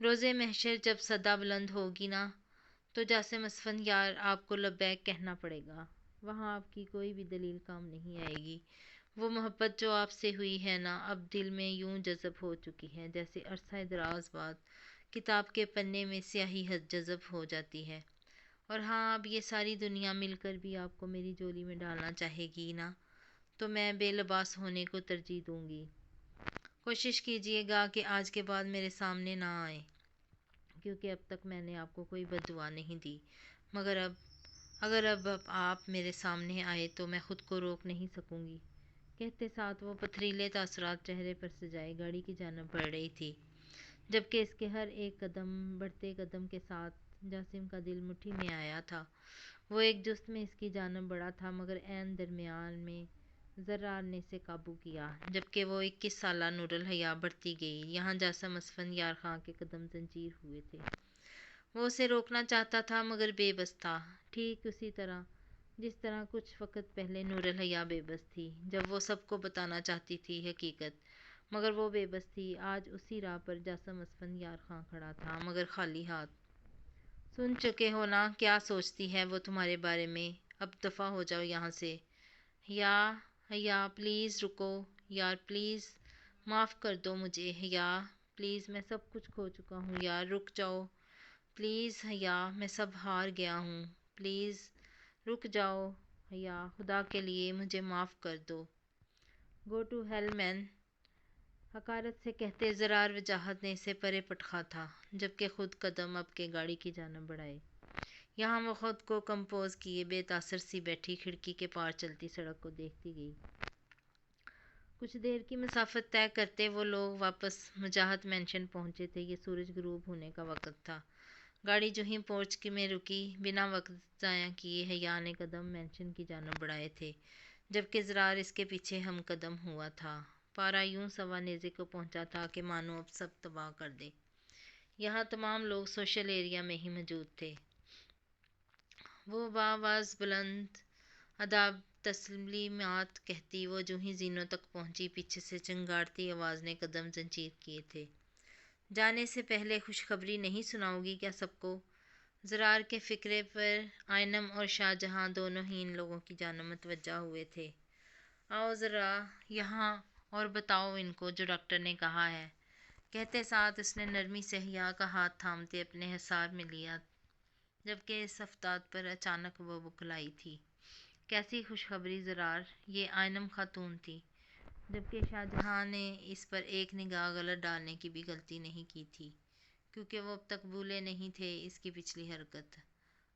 روز محشر جب صدا بلند ہوگی نا تو جاسم اسفندیار آپ کو لبیک کہنا پڑے گا، وہاں آپ کی کوئی بھی دلیل کام نہیں آئے گی۔ وہ محبت جو آپ سے ہوئی ہے نا، اب دل میں یوں جذب ہو چکی ہے جیسے عرصہ دراز بعد کتاب کے پنے میں سیاہی جذب ہو جاتی ہے۔ اور ہاں، اب یہ ساری دنیا مل کر بھی آپ کو میری جولی میں ڈالنا چاہے گی نا، تو میں بے لباس ہونے کو ترجیح دوں گی۔ کوشش کیجیے گا کہ آج کے بعد میرے سامنے نہ آئیں، کیونکہ اب تک میں نے آپ کو کوئی بد دعا نہیں دی، مگر اگر اب آپ میرے سامنے آئے تو میں خود کو روک نہیں سکوں گی۔ کہتے ساتھ وہ پتھریلے تاثرات چہرے پر سجائے گاڑی کی جانب بڑھ رہی تھی، جبکہ اس کے ہر ایک بڑھتے قدم کے ساتھ جاسم کا دل مٹھی میں آیا تھا۔ وہ ایک جست میں اس کی جانب بڑھا تھا، مگر عین درمیان میں ذرہ نے سے قابو کیا، جبکہ وہ 21 سالہ نور الحیا بڑھتی گئی۔ یہاں جاسم اسفندیار خان کے قدم زنجیر ہوئے تھے۔ وہ اسے روکنا چاہتا تھا مگر بے بس تھا، ٹھیک اسی طرح جس طرح کچھ وقت پہلے نور الحیا بے بس تھی جب وہ سب کو بتانا چاہتی تھی حقیقت، مگر وہ بے بس تھی۔ آج اسی راہ پر جاسم اسفندیار خاں کھڑا تھا مگر خالی ہاتھ۔ سن چکے ہو نا کیا سوچتی ہے وہ تمہارے بارے میں، اب دفع ہو جاؤ یہاں سے۔ یا پلیز رکو، یار پلیز معاف کر دو مجھے، یا پلیز میں سب کچھ کھو چکا ہوں، یار رک جاؤ پلیز، یا میں سب ہار گیا ہوں، پلیز رک جاؤ، یا خدا کے لیے مجھے معاف کر دو۔ گو ٹو ہیل مین، حقارت سے کہتے زرار وجاہت نے اسے پرے پٹخا تھا، جبکہ خود قدم اب کے گاڑی کی جانب بڑھائے۔ یہاں وہ خود کو کمپوز کیے بے تاثر سی بیٹھی کھڑکی کے پار چلتی سڑک کو دیکھتی گئی۔ کچھ دیر کی مسافت طے کرتے وہ لوگ واپس وجاہت مینشن پہنچے تھے۔ یہ سورج غروب ہونے کا وقت تھا۔ گاڑی جو ہی پورچ میں رکی، بنا وقت ضائع کیے حیا نے قدم مینشن کی جانب بڑھائے تھے، جبکہ زرار اس کے پیچھے ہم قدم ہوا تھا۔ پارا یوں سوا نیزے کو پہنچا تھا کہ مانو اب سب تباہ کر دے۔ یہاں تمام لوگ سوشل ایریا میں ہی موجود تھے۔ وہ بآواز بلند آداب تسلیمات کہتی، وہ جو ہی زینوں تک پہنچی، پیچھے سے چنگاڑتی آواز نے قدم زنجیر کیے تھے۔ جانے سے پہلے خوشخبری نہیں سناؤ گی کیا سب کو؟ زرار کے فکرے پر آئنم اور شاہ جہاں دونوں ہی ان لوگوں کی جانب متوجہ ہوئے تھے۔ آؤ ذرا یہاں اور بتاؤ ان کو جو ڈاکٹر نے کہا ہے، کہتے ساتھ اس نے نرمی سے حیا کا ہاتھ تھامتے اپنے حصار میں لیا، جبکہ اس افتاد پر اچانک وہ بکھلائی تھی۔ کیسی خوشخبری زرار؟ یہ آئنم خاتون تھی، جبکہ شاہ جہاں نے اس پر ایک نگاہ غلط ڈالنے کی بھی غلطی نہیں کی تھی، کیونکہ وہ اب تک بھولے نہیں تھے اس کی پچھلی حرکت۔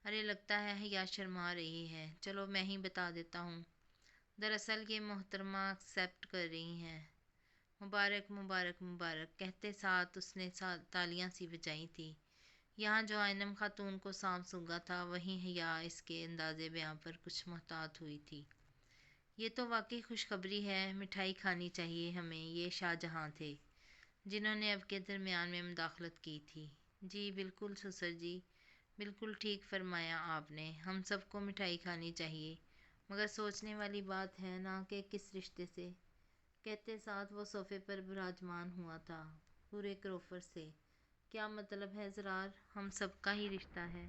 ارے لگتا ہے حیا شرما رہی ہے، چلو میں ہی بتا دیتا ہوں۔ دراصل یہ محترمہ ایکسپٹ کر رہی ہیں۔ مبارک مبارک مبارک، کہتے ساتھ اس نے تالیاں سی بجائی تھی۔ یہاں جو آئنم خاتون کو سانپ سونگھا تھا، وہیں حیا اس کے انداز بیاں پر کچھ محتاط ہوئی تھی۔ یہ تو واقعی خوشخبری ہے، مٹھائی کھانی چاہیے ہمیں۔ یہ شاہ جہاں تھے جنہوں نے اب کے درمیان میں مداخلت کی تھی۔ جی بالکل سسر جی، بالکل ٹھیک فرمایا آپ نے، ہم سب کو مٹھائی کھانی چاہیے، مگر سوچنے والی بات ہے نا کہ کس رشتے سے؟ کہتے ساتھ وہ صوفے پر براجمان ہوا تھا، پورے کروفر سے۔ کیا مطلب ہے زرار؟ ہم سب کا ہی رشتہ ہے۔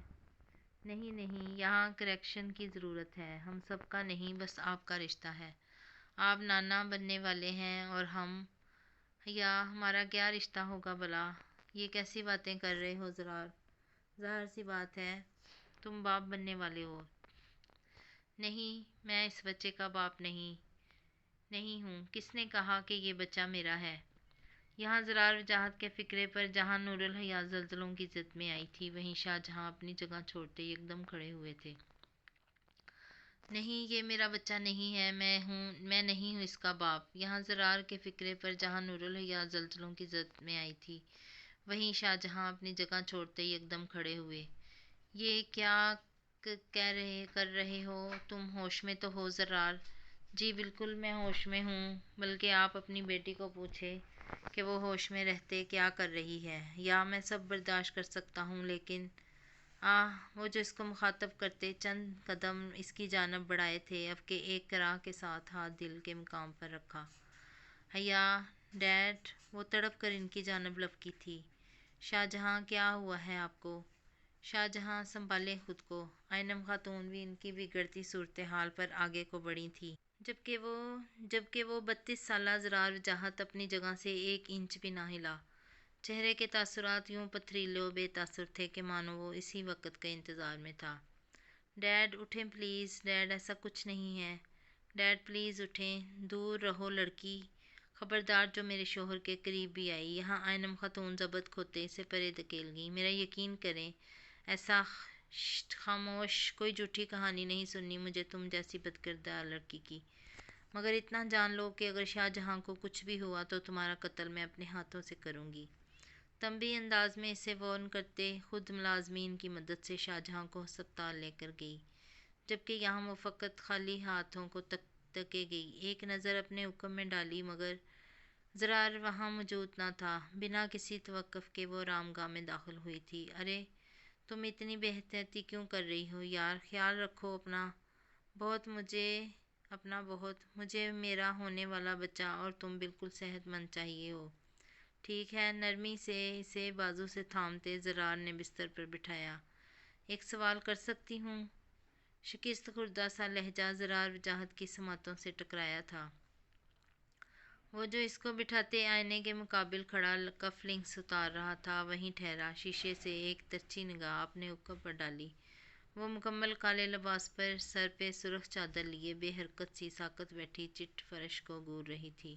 نہیں نہیں، یہاں کریکشن کی ضرورت ہے، ہم سب کا نہیں، بس آپ کا رشتہ ہے۔ آپ نانا بننے والے ہیں اور ہم، یا ہمارا کیا رشتہ ہوگا بھلا؟ یہ کیسی باتیں کر رہے ہو زرار؟ ظاہر سی بات ہے تم باپ بننے والے ہو۔ نہیں، میں اس بچے کا باپ نہیں ہوں۔ کس نے کہا کہ یہ بچہ میرا ہے؟ یہاں زرار وجاہت کے فکرے پر جہاں نور الحیا زلزلوں کی زد میں آئی تھی، وہیں شاہ جہاں اپنی جگہ چھوڑتے یکدم کھڑے ہوئے تھے۔ نہیں، یہ میرا بچہ نہیں ہے، میں نہیں ہوں اس کا باپ۔ یہاں زرار کے فکرے پر جہاں نور الحیا زلزلوں کی زد میں آئی تھی، وہیں شاہ جہاں اپنی جگہ چھوڑتے یکدم کھڑے ہوئے۔ یہ کیا کر رہے ہو تم؟ ہوش میں تو ہو زرار؟ جی بالکل میں ہوش میں ہوں، بلکہ آپ اپنی بیٹی کو پوچھیں کہ وہ ہوش میں رہتے کیا کر رہی ہے۔ یا میں سب برداشت کر سکتا ہوں، لیکن وہ جو اس کو مخاطب کرتے چند قدم اس کی جانب بڑھائے تھے، اب کے ایک کراہ کے ساتھ ہاتھ دل کے مقام پر رکھا۔ حیا ڈیڈ، وہ تڑپ کر ان کی جانب لپکی تھی۔ شاہ جہاں کیا ہوا ہے آپ کو؟ شاہ جہاں سنبھالیں خود کو۔ آئنم خاتون بھی ان کی بگڑتی صورتحال پر آگے کو بڑھی تھی، جبکہ وہ 32 سالہ زرار وجاہت اپنی جگہ سے ایک انچ بھی نہ ہلا۔ چہرے کے تاثرات یوں پتھریلے و بے تاثر تھے کہ مانو وہ اسی وقت کے انتظار میں تھا۔ ڈیڈ اٹھیں پلیز، ڈیڈ ایسا کچھ نہیں ہے، ڈیڈ پلیز اٹھیں، دور رہو لڑکی، خبردار جو میرے شوہر کے قریب بھی آئی۔ یہاں آئنم خاتون ضبط کھوتے اسے پرے دھکیل گئیں۔ میرا یقین کریں، ایسا خاموش، کوئی جھوٹی کہانی نہیں سننی مجھے تم جیسی بدکردار لڑکی کی، مگر اتنا جان لو کہ اگر شاہ جہاں کو کچھ بھی ہوا تو تمہارا قتل میں اپنے ہاتھوں سے کروں گی۔ تنبیہ انداز میں اسے وارن کرتے خود ملازمین کی مدد سے شاہ جہاں کو ہسپتال لے کر گئی، جبکہ یہاں وہ فقط خالی ہاتھوں کو تکے گئی، ایک نظر اپنے حکم میں ڈالی، مگر زرار وہاں موجود نہ تھا۔ بنا کسی توقف کے وہ آرام گاہ میں داخل ہوئی تھی۔ ارے تم اتنی بے احتیاطی کیوں کر رہی ہو یار؟ خیال رکھو اپنا بہت مجھے میرا ہونے والا بچہ اور تم بالکل صحت مند چاہیے ہو۔ ٹھیک ہے، نرمی سے اسے بازو سے تھامتے زرار نے بستر پر بٹھایا۔ ایک سوال کر سکتی ہوں؟ شکست خوردہ سا لہجہ زرار وجاہت کی سماعتوں سے ٹکرایا تھا۔ وہ جو اس کو بٹھاتے آئینے کے مقابل کھڑا کف لنکس اتار رہا تھا وہیں ٹھہرا، شیشے سے ایک ترچھی نگاہ اپنے حقب پر ڈالی۔ وہ مکمل کالے لباس پر سر پہ سرخ چادر لیے بے حرکت سی ساکت بیٹھی چٹ فرش کو گور رہی تھی۔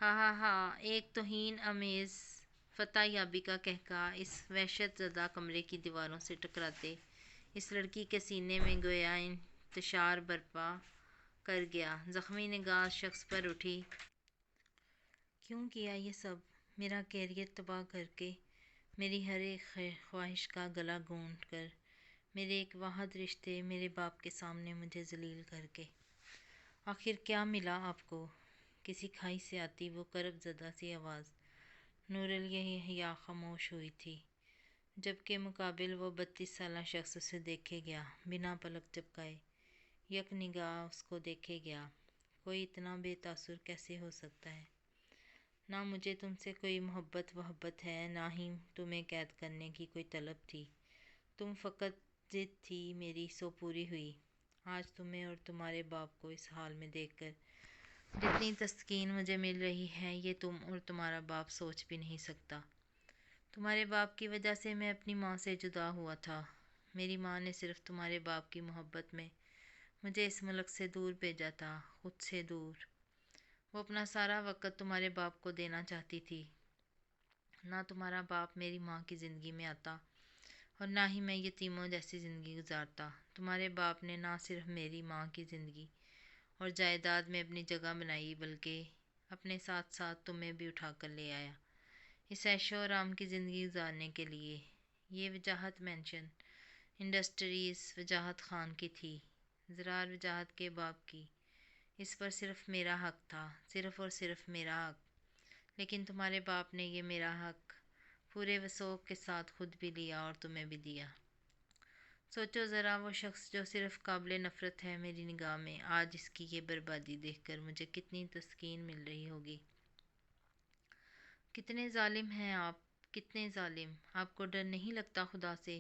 ہا ہا ہا، ایک توہین آمیز فتح یابی کا قہقہا اس وحشت زدہ کمرے کی دیواروں سے ٹکراتے اس لڑکی کے سینے میں گویا انتشار برپا کر گیا۔ زخمی نگاہ شخص پر اٹھی۔ کیوں کیا یہ سب؟ میرا کیریئر تباہ کر کے، میری ہر ایک خواہش کا گلا گھونٹ کر، میرے ایک واحد رشتے میرے باپ کے سامنے مجھے ذلیل کر کے۔ آخر کیا ملا آپ کو؟ کسی کھائی سے آتی وہ کرب زدہ سی آواز۔ نورالحیا خاموش ہوئی تھی، جبکہ مقابل وہ 32 سالہ شخص اسے دیکھے گیا، بنا پلک جھپکائے، یک نگاہ اس کو دیکھے گیا۔ کوئی اتنا بے تاثر کیسے ہو سکتا ہے؟ نہ مجھے تم سے کوئی محبت ہے، نہ ہی تمہیں قید کرنے کی کوئی طلب تھی۔ تم فقط ضد تھی میری، سو پوری ہوئی۔ آج تمہیں اور تمہارے باپ کو اس حال میں دیکھ کر جتنی تسکین مجھے مل رہی ہے یہ تم اور تمہارا باپ سوچ بھی نہیں سکتا۔ تمہارے باپ کی وجہ سے میں اپنی ماں سے جدا ہوا تھا۔ میری ماں نے صرف تمہارے باپ کی محبت میں مجھے اس ملک سے دور بھیجا تھا، خود سے دور۔ وہ اپنا سارا وقت تمہارے باپ کو دینا چاہتی تھی۔ نہ تمہارا باپ میری ماں کی زندگی میں آتا اور نہ ہی میں یتیموں جیسی زندگی گزارتا۔ تمہارے باپ نے نہ صرف میری ماں کی زندگی اور جائیداد میں اپنی جگہ بنائی بلکہ اپنے ساتھ ساتھ تمہیں بھی اٹھا کر لے آیا اس عیش و آرام کی زندگی گزارنے کے لیے۔ یہ وجاہت مینشن انڈسٹریز وجاہت خان کی تھی، زرار وجاہت کے باپ کی۔ اس پر صرف میرا حق تھا، صرف اور صرف میرا حق۔ لیکن تمہارے باپ نے یہ میرا حق پورے وثوق کے ساتھ خود بھی لیا اور تمہیں بھی دیا۔ سوچو ذرا، وہ شخص جو صرف قابل نفرت ہے میری نگاہ میں، آج اس کی یہ بربادی دیکھ کر مجھے کتنی تسکین مل رہی ہوگی۔ کتنے ظالم ہیں آپ، کتنے ظالم! آپ کو ڈر نہیں لگتا خدا سے؟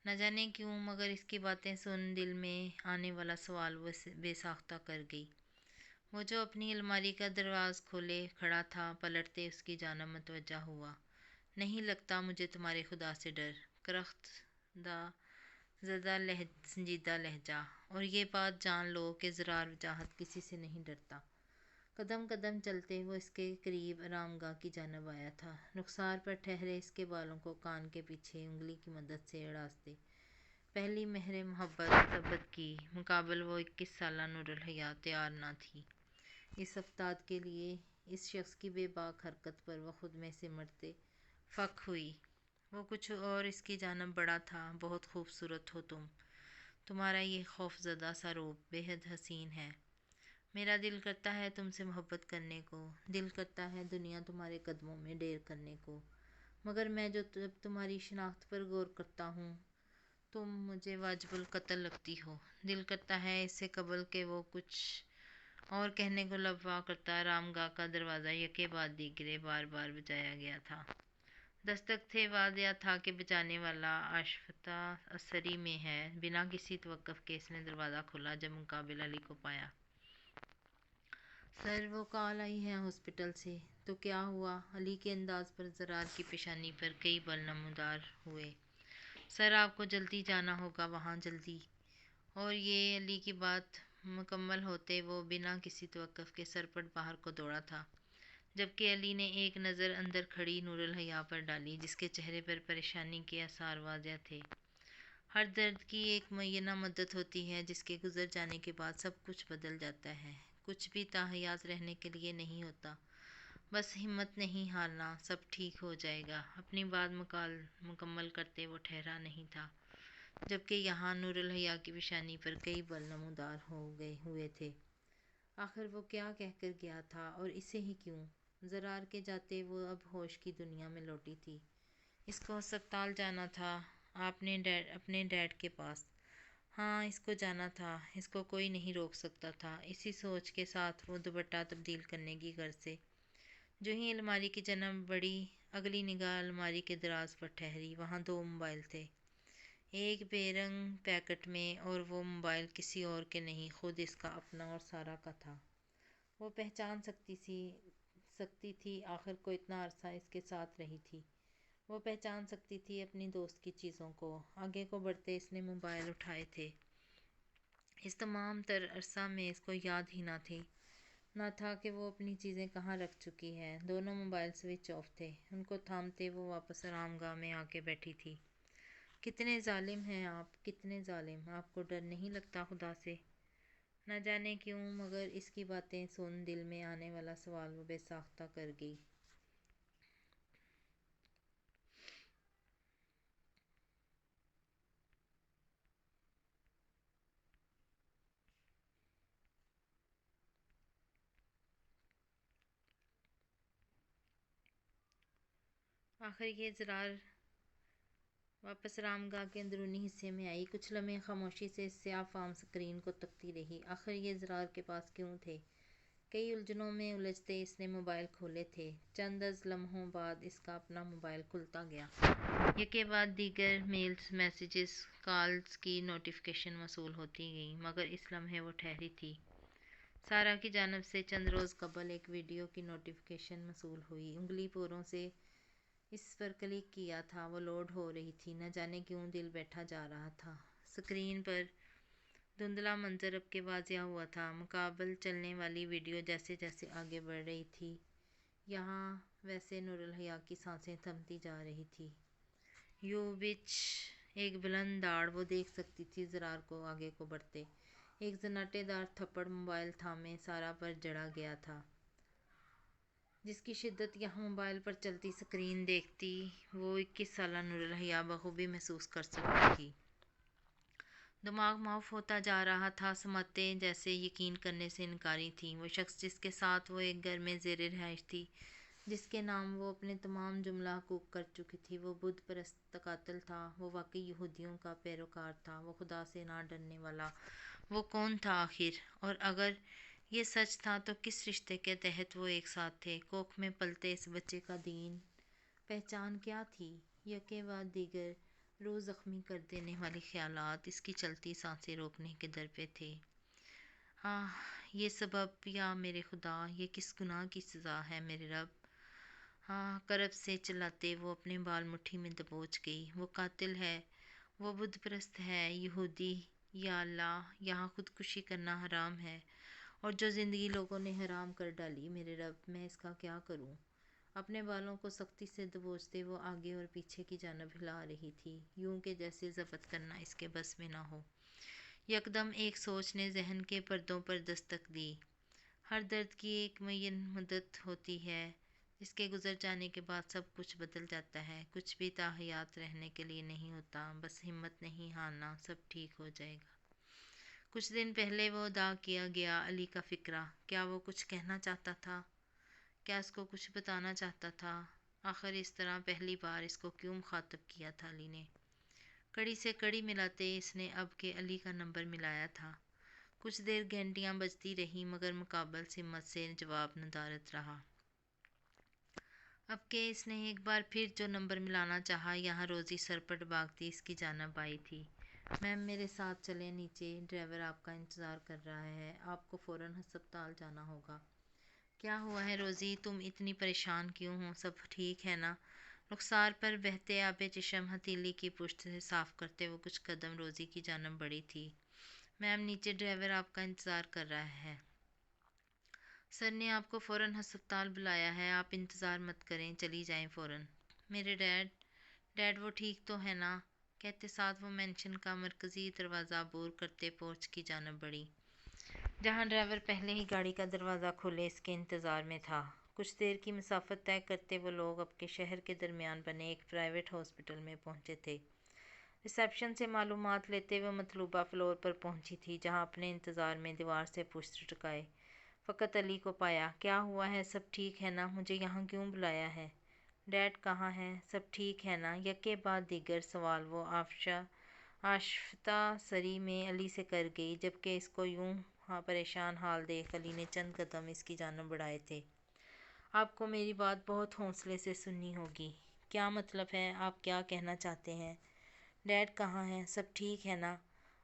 نہ جانے کیوں مگر اس کی باتیں سن دل میں آنے والا سوال وہ بے ساختہ کر گئی۔ وہ جو اپنی الماری کا دروازہ کھولے کھڑا تھا پلٹتے اس کی جانب متوجہ ہوا۔ نہیں لگتا مجھے تمہارے خدا سے ڈر، کرخت زدہ سنجیدہ لہجہ۔ اور یہ بات جان لو کہ زرار وجاہت کسی سے نہیں ڈرتا۔ قدم قدم چلتے وہ اس کے قریب آرام گاہ کی جانب آیا تھا، رخسار پر ٹھہرے اس کے بالوں کو کان کے پیچھے انگلی کی مدد سے اڑاستے۔ پہلی مہر محبت ضبط کی مقابل وہ 21 سالہ نورالحیا تیار نہ تھی اس افتاد کے لیے۔ اس شخص کی بے باک حرکت پر وہ خود میں سمٹتے فک ہوئی۔ وہ کچھ اور اس کی جانب بڑھا تھا۔ بہت خوبصورت ہو تم، تمہارا یہ خوف زدہ سا روپ بے حد حسین ہے۔ میرا دل کرتا ہے تم سے محبت کرنے کو، دل کرتا ہے دنیا تمہارے قدموں میں ڈھیر کرنے کو، مگر میں جو تمہاری شناخت پر غور کرتا ہوں تم مجھے واجب القتل لگتی ہو۔ دل کرتا ہے اس سے قبل کہ وہ کچھ اور کہنے کو لب وا کرتا، آرام گاہ کا دروازہ یکے بعد دیگرے بار بار بجایا گیا تھا۔ دستک تھے، واضح تھا کہ بجانے والا آشفتہ اسری میں ہے۔ بنا کسی توقف کے اس نے دروازہ کھولا جب مقابل علی کو پایا۔ سر، وہ کال آئی ہے ہاسپٹل سے۔ تو کیا ہوا؟ علی کے انداز پر زرار کی پیشانی پر کئی بل نمودار ہوئے۔ سر، آپ کو جلدی جانا ہوگا وہاں، جلدی۔ اور یہ علی کی بات مکمل ہوتے وہ بنا کسی توقف کے سرپٹ باہر کو دوڑا تھا، جبکہ علی نے ایک نظر اندر کھڑی نورالحیا پر ڈالی جس کے چہرے پر پریشانی کے آثار واضح تھے۔ ہر درد کی ایک معینہ مدت ہوتی ہے جس کے گزر جانے کے بعد سب کچھ بدل جاتا ہے۔ کچھ بھی تاحیات رہنے کے لیے نہیں ہوتا، بس ہمت نہیں ہارنا، سب ٹھیک ہو جائے گا۔ اپنی بات مکمل کرتے وہ ٹھہرا نہیں تھا، جبکہ یہاں نورالحیا کی پیشانی پر کئی بل نمودار ہوئے تھے۔ آخر وہ کیا کہہ کر گیا تھا اور اسے ہی کیوں؟ زرار کے جاتے وہ اب ہوش کی دنیا میں لوٹی تھی۔ اس کو ہسپتال جانا تھا، آپ نے اپنے ڈیڈ کے پاس۔ ہاں، اس کو جانا تھا، اس کو کوئی نہیں روک سکتا تھا۔ اسی سوچ کے ساتھ وہ دوپٹہ تبدیل کرنے کی غرض سے جو ہی الماری کی جانب بڑھی، اگلی نگاہ الماری کے دراز پر ٹھہری۔ وہاں 2 موبائل تھے، ایک بے رنگ پیکٹ میں، اور وہ موبائل کسی اور کے نہیں، خود اس کا اپنا اور سارا کا تھا۔ وہ پہچان سکتی تھی، آخر کو اتنا عرصہ اس کے ساتھ رہی تھی۔ وہ پہچان سکتی تھی اپنی دوست کی چیزوں کو۔ آگے کو بڑھتے اس نے موبائل اٹھائے تھے۔ اس تمام تر عرصہ میں اس کو یاد ہی نہ تھا کہ وہ اپنی چیزیں کہاں رکھ چکی ہے۔ دونوں موبائل سوئچ آف تھے۔ ان کو تھامتے وہ واپس آرام گاہ میں آ کے بیٹھی تھی۔ کتنے ظالم ہیں آپ، کتنے ظالم! آپ کو ڈر نہیں لگتا خدا سے؟ نہ جانے کیوں، مگر اس کی باتیں سن دل میں آنے والا سوال وہ بے ساختہ کر گئی۔ آخر یہ زرار واپس آرام گاہ کے اندرونی حصے میں آئی۔ کچھ لمحے خاموشی سے اس سیاہ فام سکرین کو تکتی رہی۔ آخر یہ زرار کے پاس کیوں تھے؟ کئی الجھنوں میں الجھتے اس نے موبائل کھولے تھے۔ چند از لمحوں بعد اس کا اپنا موبائل کھلتا گیا۔ یکے بعد دیگر میلز، میسیجز، کالز کی نوٹیفیکیشن موصول ہوتی گئیں، مگر اس لمحے وہ ٹھہری تھی۔ سارا کی جانب سے چند روز قبل ایک ویڈیو کی نوٹیفیکیشن موصول ہوئی۔ انگلی پوروں سے اس پر کلک کیا تھا، وہ لوڈ ہو رہی تھی۔ نہ جانے کیوں دل بیٹھا جا رہا تھا۔ سکرین پر دھندلا منظر اب کے واضح ہوا تھا۔ مقابل چلنے والی ویڈیو جیسے جیسے آگے بڑھ رہی تھی، یہاں ویسے نور الحیا کی سانسیں تھمتی جا رہی تھی۔ یوں بچ ایک بلند داڑ وہ دیکھ سکتی تھی زرار کو آگے کو بڑھتے۔ ایک زناٹے دار تھپڑ موبائل تھامے سارا پر جڑا گیا تھا، جس کی شدت یہاں موبائل پر چلتی سکرین دیکھتی وہ 21 سالہ نور الحیا بخوبی محسوس کر سکتی تھی۔ دماغ معاف ہوتا جا رہا تھا، سمتیں جیسے یقین کرنے سے انکاری تھیں۔ وہ شخص جس کے ساتھ وہ ایک گھر میں زیر رہائش تھی، جس کے نام وہ اپنے تمام جملہ حقوق کر چکی تھی، وہ بت پرست قاتل تھا، وہ واقعی یہودیوں کا پیروکار تھا، وہ خدا سے نہ ڈرنے والا۔ وہ کون تھا آخر؟ اور اگر یہ سچ تھا تو کس رشتے کے تحت وہ ایک ساتھ تھے؟ کوکھ میں پلتے اس بچے کا دین پہچان کیا تھی؟ یکے بعد دیگر روح زخمی کر دینے والے خیالات اس کی چلتی سانسیں روکنے کے در پہ تھے۔ یہ سبب، یا میرے خدا، یہ کس گناہ کی سزا ہے میرے رب! کرب سے چلاتے وہ اپنے بال مٹھی میں دبوچ گئی۔ وہ قاتل ہے، وہ بت پرست ہے، یہودی! یا اللہ، یہاں خودکشی کرنا حرام ہے، اور جو زندگی لوگوں نے حرام کر ڈالی، میرے رب، میں اس کا کیا کروں؟ اپنے بالوں کو سختی سے دبوچتے وہ آگے اور پیچھے کی جانب ہلا رہی تھی، یوں کہ جیسے ضبط کرنا اس کے بس میں نہ ہو۔ یکدم ایک سوچ نے ذہن کے پردوں پر دستک دی۔ ہر درد کی ایک معین مدت ہوتی ہے، جس کے گزر جانے کے بعد سب کچھ بدل جاتا ہے۔ کچھ بھی تاحیات رہنے کے لیے نہیں ہوتا، بس ہمت نہیں ہارنا، سب ٹھیک ہو جائے گا۔ کچھ دن پہلے وہ ادا کیا گیا علی کا فقرہ، کیا وہ کچھ کہنا چاہتا تھا؟ کیا اس کو کچھ بتانا چاہتا تھا؟ آخر اس طرح پہلی بار اس کو کیوں مخاطب کیا تھا علی نے؟ کڑی سے کڑی ملاتے اس نے اب کے علی کا نمبر ملایا تھا۔ کچھ دیر گھنٹیاں بجتی رہیں، مگر مقابل سمت سے جواب ندارد رہا۔ اب کہ اس نے ایک بار پھر جو نمبر ملانا چاہا، یہاں روزی سرپٹ بھاگتی اس کی جانب آئی تھی۔ میم، میرے ساتھ چلیں نیچے، ڈرائیور آپ کا انتظار کر رہا ہے، آپ کو فوراً ہسپتال جانا ہوگا۔ کیا ہوا ہے روزی، تم اتنی پریشان کیوں ہو؟ سب ٹھیک ہے نا؟ رخسار پر بہتے آب چشم ہتھیلی کی پشت سے صاف کرتے وہ کچھ قدم روزی کی جانب بڑھی تھی۔ میم، نیچے ڈرائیور آپ کا انتظار کر رہا ہے۔ سر نے آپ کو فوراً ہسپتال بلایا ہے، آپ انتظار مت کریں، چلی جائیں فوراً۔ میرے ڈیڈ وہ ٹھیک تو ہے نا؟ کہتے ساتھ وہ مینشن کا مرکزی دروازہ عبور کرتے پورچ کی جانب بڑھی، جہاں ڈرائیور پہلے ہی گاڑی کا دروازہ کھولے اس کے انتظار میں تھا۔ کچھ دیر کی مسافت طے کرتے وہ لوگ اب کے شہر کے درمیان بنے ایک پرائیویٹ ہاسپٹل میں پہنچے تھے۔ ریسیپشن سے معلومات لیتے وہ مطلوبہ فلور پر پہنچی تھی، جہاں اپنے انتظار میں دیوار سے پشت ٹکائے فقط علی کو پایا۔ کیا ہوا ہے؟ سب ٹھیک ہے نا؟ مجھے یہاں کیوں بلایا ہے؟ ڈیڈ کہاں ہیں؟ سب ٹھیک ہے نا؟ یکے بعد دیگر سوال وہ آشفتہ سری میں علی سے کر گئی، جبکہ اس کو یوں پریشان حال دیکھ علی نے چند قدم اس کی جانب بڑھائے تھے۔ آپ کو میری بات بہت حوصلے سے سننی ہوگی۔ کیا مطلب ہے؟ آپ کیا کہنا چاہتے ہیں؟ ڈیڈ کہاں ہیں؟ سب ٹھیک ہے نا؟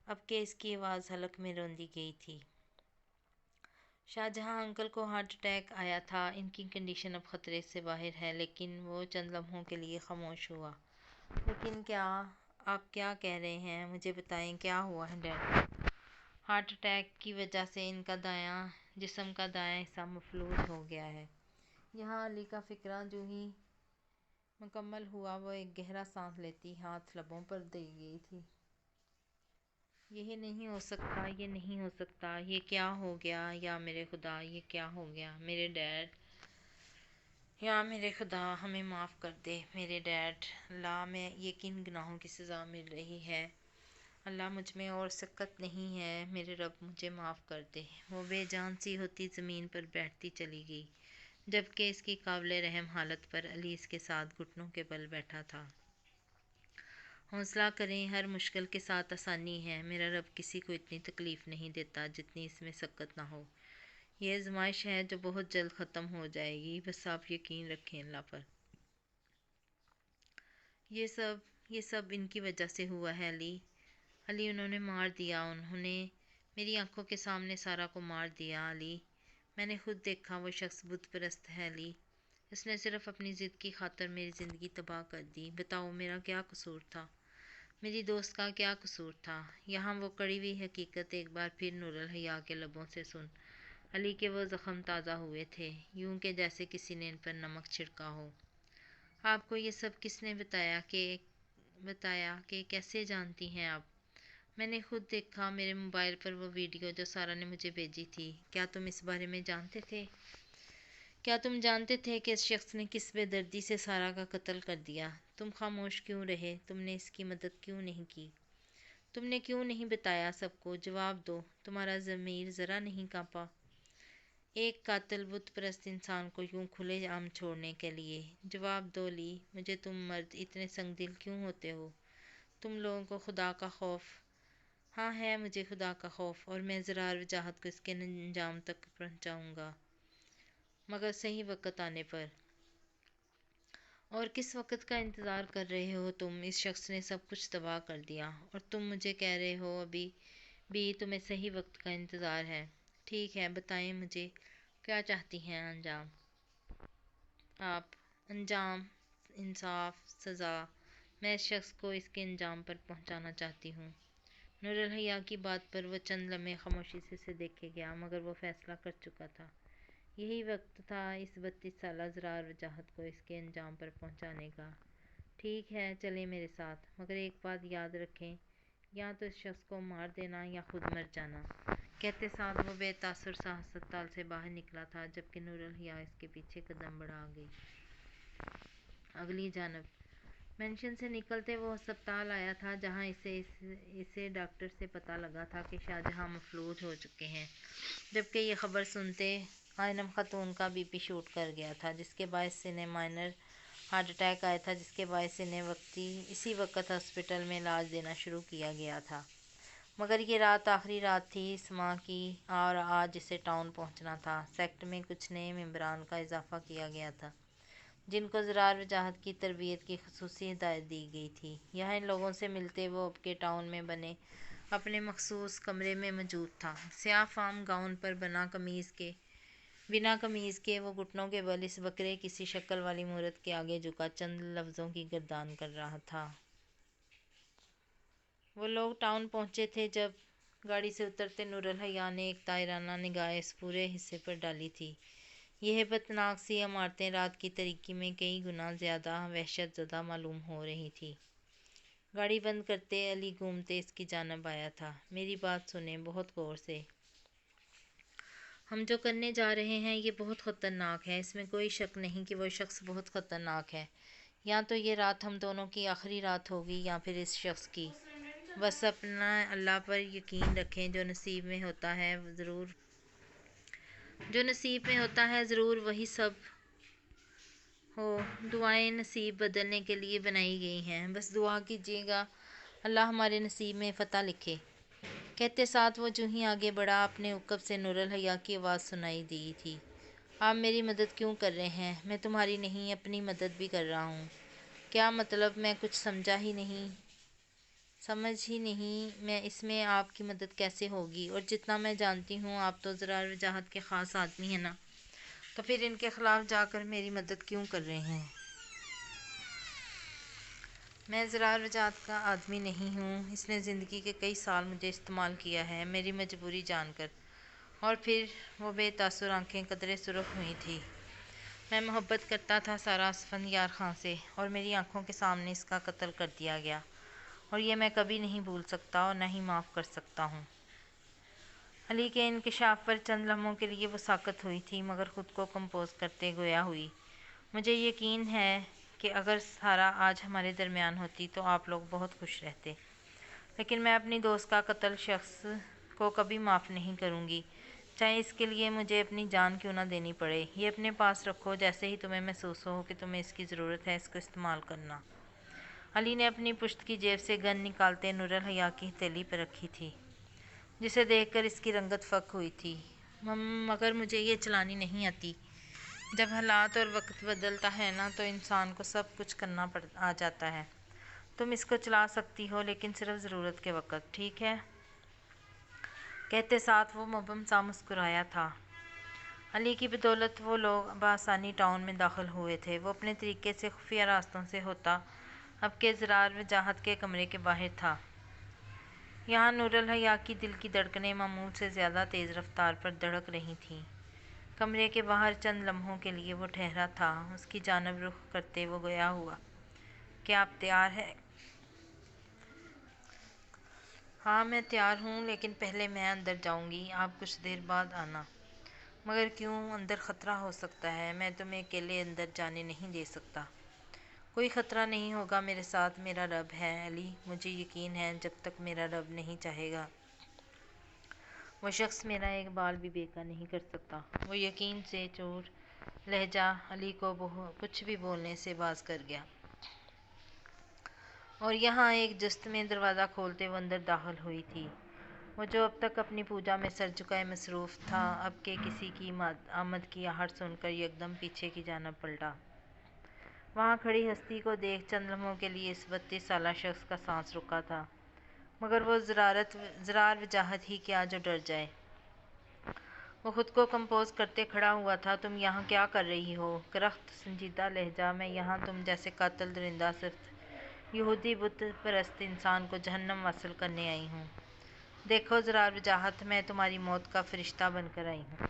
اب کہ اس کی آواز حلق میں روندی گئی تھی۔ شاہجہاں انکل کو ہارٹ اٹیک آیا تھا، ان کی کنڈیشن اب خطرے سے باہر ہے۔ لیکن وہ چند لمحوں کے لیے خاموش ہوا۔ لیکن آپ کیا کہہ رہے ہیں؟ مجھے بتائیں، کیا ہوا ہے ڈیڈ؟ ہارٹ اٹیک کی وجہ سے ان کا جسم کا دایاں حصہ مفلوج ہو گیا ہے۔ یہاں علی کا فقرہ جو ہی مکمل ہوا وہ ایک گہرا سانس لیتی ہاتھ لبوں پر دے گئی تھی۔ یہ نہیں ہو سکتا، یہ نہیں ہو سکتا، یہ کیا ہو گیا؟ یا میرے خدا، یہ کیا ہو گیا؟ میرے ڈیڈ، یا میرے خدا ہمیں معاف کر دے میرے ڈیڈ۔ اللہ، میں یہ کن گناہوں کی سزا مل رہی ہے؟ اللہ مجھ میں اور سکت نہیں ہے، میرے رب مجھے معاف کر دے۔ وہ بے جان سی ہوتی زمین پر بیٹھتی چلی گئی، جبکہ اس کی قابل رحم حالت پر علی اس کے ساتھ گھٹنوں کے بل بیٹھا تھا۔ حوصلہ کریں، ہر مشکل کے ساتھ آسانی ہے۔ میرا رب کسی کو اتنی تکلیف نہیں دیتا جتنی اس میں سکت نہ ہو۔ یہ آزمائش ہے جو بہت جلد ختم ہو جائے گی، بس آپ یقین رکھیں اللہ پر۔ یہ سب ان کی وجہ سے ہوا ہے علی انہوں نے مار دیا، انہوں نے میری آنکھوں کے سامنے سارا کو مار دیا علی۔ میں نے خود دیکھا، وہ شخص بت پرست ہے علی۔ اس نے صرف اپنی ضد کی خاطر میری زندگی تباہ کر دی۔ بتاؤ میرا کیا قصور تھا؟ میری دوست کا کیا قصور تھا؟ یہاں وہ کڑی ہوئی حقیقت ایک بار پھر نور الحیا کے لبوں سے سن علی کے وہ زخم تازہ ہوئے تھے، یوں کہ جیسے کسی نے ان پر نمک چھڑکا ہو۔ آپ کو یہ سب کس نے بتایا کہ کیسے جانتی ہیں آپ؟ میں نے خود دیکھا، میرے موبائل پر وہ ویڈیو جو سارا نے مجھے بھیجی تھی۔ کیا تم اس بارے میں جانتے تھے؟ کیا تم جانتے تھے کہ اس شخص نے کس بے دردی سے سارا کا قتل کر دیا؟ تم خاموش کیوں رہے؟ تم نے اس کی مدد کیوں نہیں کی؟ تم نے کیوں نہیں بتایا سب کو؟ جواب دو، تمہارا ضمیر ذرا نہیں کانپا؟ ایک قاتل بت پرست انسان کو یوں کھلے عام چھوڑنے کے لیے؟ جواب دو علی، مجھے تم مرد اتنے سنگ دل کیوں ہوتے ہو؟ تم لوگوں کو خدا کا خوف؟ ہاں ہے مجھے خدا کا خوف، اور میں ضرار وجاہت کو اس کے انجام تک پہنچاؤں گا، مگر صحیح وقت آنے پر۔ اور کس وقت کا انتظار کر رہے ہو تم؟ اس شخص نے سب کچھ تباہ کر دیا، اور تم مجھے کہہ رہے ہو ابھی بھی تمہیں صحیح وقت کا انتظار ہے۔ ٹھیک ہے، بتائیں مجھے کیا چاہتی ہیں انجام؟ آپ؟ انجام، انصاف، سزا۔ میں اس شخص کو اس کے انجام پر پہنچانا چاہتی ہوں۔ نور الحیا کی بات پر وہ چند لمحے خاموشی سے اسے دیکھے گیا، مگر وہ فیصلہ کر چکا تھا۔ یہی وقت تھا اس 32 سالہ ضرار وجاہت کو اس کے انجام پر پہنچانے کا۔ ٹھیک ہے، چلیں میرے ساتھ، مگر ایک بات یاد رکھیں، یا تو اس شخص کو مار دینا یا خود مر جانا۔ کہتے ساتھ وہ بے تاثر سا ہسپتال سے باہر نکلا تھا، جبکہ نور الحیا اس کے پیچھے قدم بڑھا گئی۔ اگلی جانب مینشن سے نکلتے وہ ہسپتال آیا تھا، جہاں اسے ڈاکٹر سے پتہ لگا تھا کہ شاہجہاں مفلوج ہو چکے ہیں، جبکہ یہ خبر سنتے آئنم خاتون کا بی پی شوٹ کر گیا تھا، جس کے باعث انہیں مائنر ہارٹ اٹیک آیا تھا، جس کے باعث انہیں اسی وقت ہسپتال میں علاج دینا شروع کیا گیا تھا۔ مگر یہ رات آخری رات تھی اس ماہ کی، اور آج اسے ٹاؤن پہنچنا تھا۔ سیکٹ میں کچھ نئے ممبران کا اضافہ کیا گیا تھا، جن کو ضرار وجاہت کی تربیت کی خصوصی ہدایت دی گئی تھی۔ یہاں ان لوگوں سے ملتے وہ اب کے ٹاؤن میں بنے اپنے مخصوص کمرے میں موجود تھا۔ سیاہ فام گاؤن پر بنا قمیض کے وہ گھٹنوں کے بل اس بکرے کی سی شکل والی مورت کے آگے جھکا چند لفظوں کی گردان کر رہا تھا۔ وہ لوگ ٹاؤن پہنچے تھے جب گاڑی سے اترتے نور الحیا نے ایک طائرانہ نگاہ اس پورے حصے پر ڈالی تھی۔ یہ ہیبت ناک سی عمارتیں رات کی تاریکی میں کئی گنا زیادہ وحشت زدہ معلوم ہو رہی تھیں۔ گاڑی بند کرتے علی گھومتے اس کی جانب آیا تھا۔ میری بات سنیں بہت غور سے۔ ہم جو کرنے جا رہے ہیں یہ بہت خطرناک ہے، اس میں کوئی شک نہیں کہ وہ شخص بہت خطرناک ہے۔ یا تو یہ رات ہم دونوں کی آخری رات ہوگی یا پھر اس شخص کی۔ بس اپنا اللہ پر یقین رکھیں، جو نصیب میں ہوتا ہے ضرور وہی سب ہو، دعائیں نصیب بدلنے کے لیے بنائی گئی ہیں، بس دعا کیجیے گا اللہ ہمارے نصیب میں فتح لکھے۔ کہتے ساتھ وہ جوں ہی آگے بڑھا، اپنے عقب سے نور الحیا کی آواز سنائی دی تھی۔ آپ میری مدد کیوں کر رہے ہیں؟ میں تمہاری نہیں اپنی مدد بھی کر رہا ہوں۔ کیا مطلب؟ میں کچھ سمجھ ہی نہیں میں اس میں آپ کی مدد کیسے ہوگی؟ اور جتنا میں جانتی ہوں آپ تو ضرار وجاہت کے خاص آدمی ہیں نا، تو پھر ان کے خلاف جا کر میری مدد کیوں کر رہے ہیں؟ میں ضرار وجاہت کا آدمی نہیں ہوں، اس نے زندگی کے کئی سال مجھے استعمال کیا ہے میری مجبوری جان کر۔ اور پھر وہ بے تاثر آنکھیں قدرے سرخ ہوئی تھیں۔ میں محبت کرتا تھا سارا اسفندیار خان سے، اور میری آنکھوں کے سامنے اس کا قتل کر دیا گیا، اور یہ میں کبھی نہیں بھول سکتا اور نہ ہی معاف کر سکتا ہوں۔ علی کے انکشاف پر چند لمحوں کے لیے وہ ساکت ہوئی تھی، مگر خود کو کمپوز کرتے گویا ہوئی، مجھے یقین ہے کہ اگر سارا آج ہمارے درمیان ہوتی تو آپ لوگ بہت خوش رہتے، لیکن میں اپنی دوست کا قتل شخص کو کبھی معاف نہیں کروں گی، چاہے اس کے لیے مجھے اپنی جان کیوں نہ دینی پڑے۔ یہ اپنے پاس رکھو، جیسے ہی تمہیں محسوس ہو کہ تمہیں اس کی ضرورت ہے اس کو استعمال کرنا۔ علی نے اپنی پشت کی جیب سے گن نکالتے نور الحیا کی ہتھیلی پر رکھی تھی، جسے دیکھ کر اس کی رنگت فک ہوئی تھی۔ مگر مجھے یہ چلانی نہیں آتی۔ جب حالات اور وقت بدلتا ہے نا تو انسان کو سب کچھ کرنا آ جاتا ہے۔ تم اس کو چلا سکتی ہو، لیکن صرف ضرورت کے وقت، ٹھیک ہے؟ کہتے ساتھ وہ مبہم سا مسکرایا تھا۔ علی کی بدولت وہ لوگ بآسانی ٹاؤن میں داخل ہوئے تھے۔ وہ اپنے طریقے سے خفیہ راستوں سے ہوتا اب کے ضرار وجاہت کے کمرے کے باہر تھا۔ یہاں نور الحیا کی دل کی دھڑکنیں معمول سے زیادہ تیز رفتار پر دھڑک رہی تھیں۔ کمرے کے باہر چند لمحوں کے لیے وہ ٹھہرا تھا، اس کی جانب رخ کرتے وہ گویا ہوا، کیا آپ تیار ہیں؟ ہاں میں تیار ہوں، لیکن پہلے میں اندر جاؤں گی، آپ کچھ دیر بعد آنا۔ مگر کیوں؟ اندر خطرہ ہو سکتا ہے، میں تمہیں اکیلے اندر جانے نہیں دے سکتا۔ کوئی خطرہ نہیں ہوگا، میرے ساتھ میرا رب ہے علی، مجھے یقین ہے جب تک میرا رب نہیں چاہے گا وہ شخص میرا ایک بال بھی بیکا نہیں کر سکتا۔ وہ یقین سے چور لہجہ علی کو کچھ بھی بولنے سے باز کر گیا، اور یہاں ایک جست میں دروازہ کھولتے وہ اندر داخل ہوئی تھی۔ وہ جو اب تک اپنی پوجا میں سر جھکائے مصروف تھا، اب کے کسی کی آمد کی آہٹ سن کر یکدم پیچھے کی جانب پلٹا۔ وہاں کھڑی ہستی کو دیکھ چند لمحوں کے لیے اس 32 سالہ شخص کا سانس رکا تھا، مگر وہ ضرار وجاہت ہی کیا جو ڈر جائے۔ وہ خود کو کمپوز کرتے کھڑا ہوا تھا۔ تم یہاں کیا کر رہی ہو؟ کرخت سنجیدہ لہجہ، میں یہاں تم جیسے قاتل درندہ صرف یہودی بت پرست انسان کو جہنم واصل کرنے آئی ہوں۔ دیکھو ضرار وجاہت، میں تمہاری موت کا فرشتہ بن کر آئی ہوں۔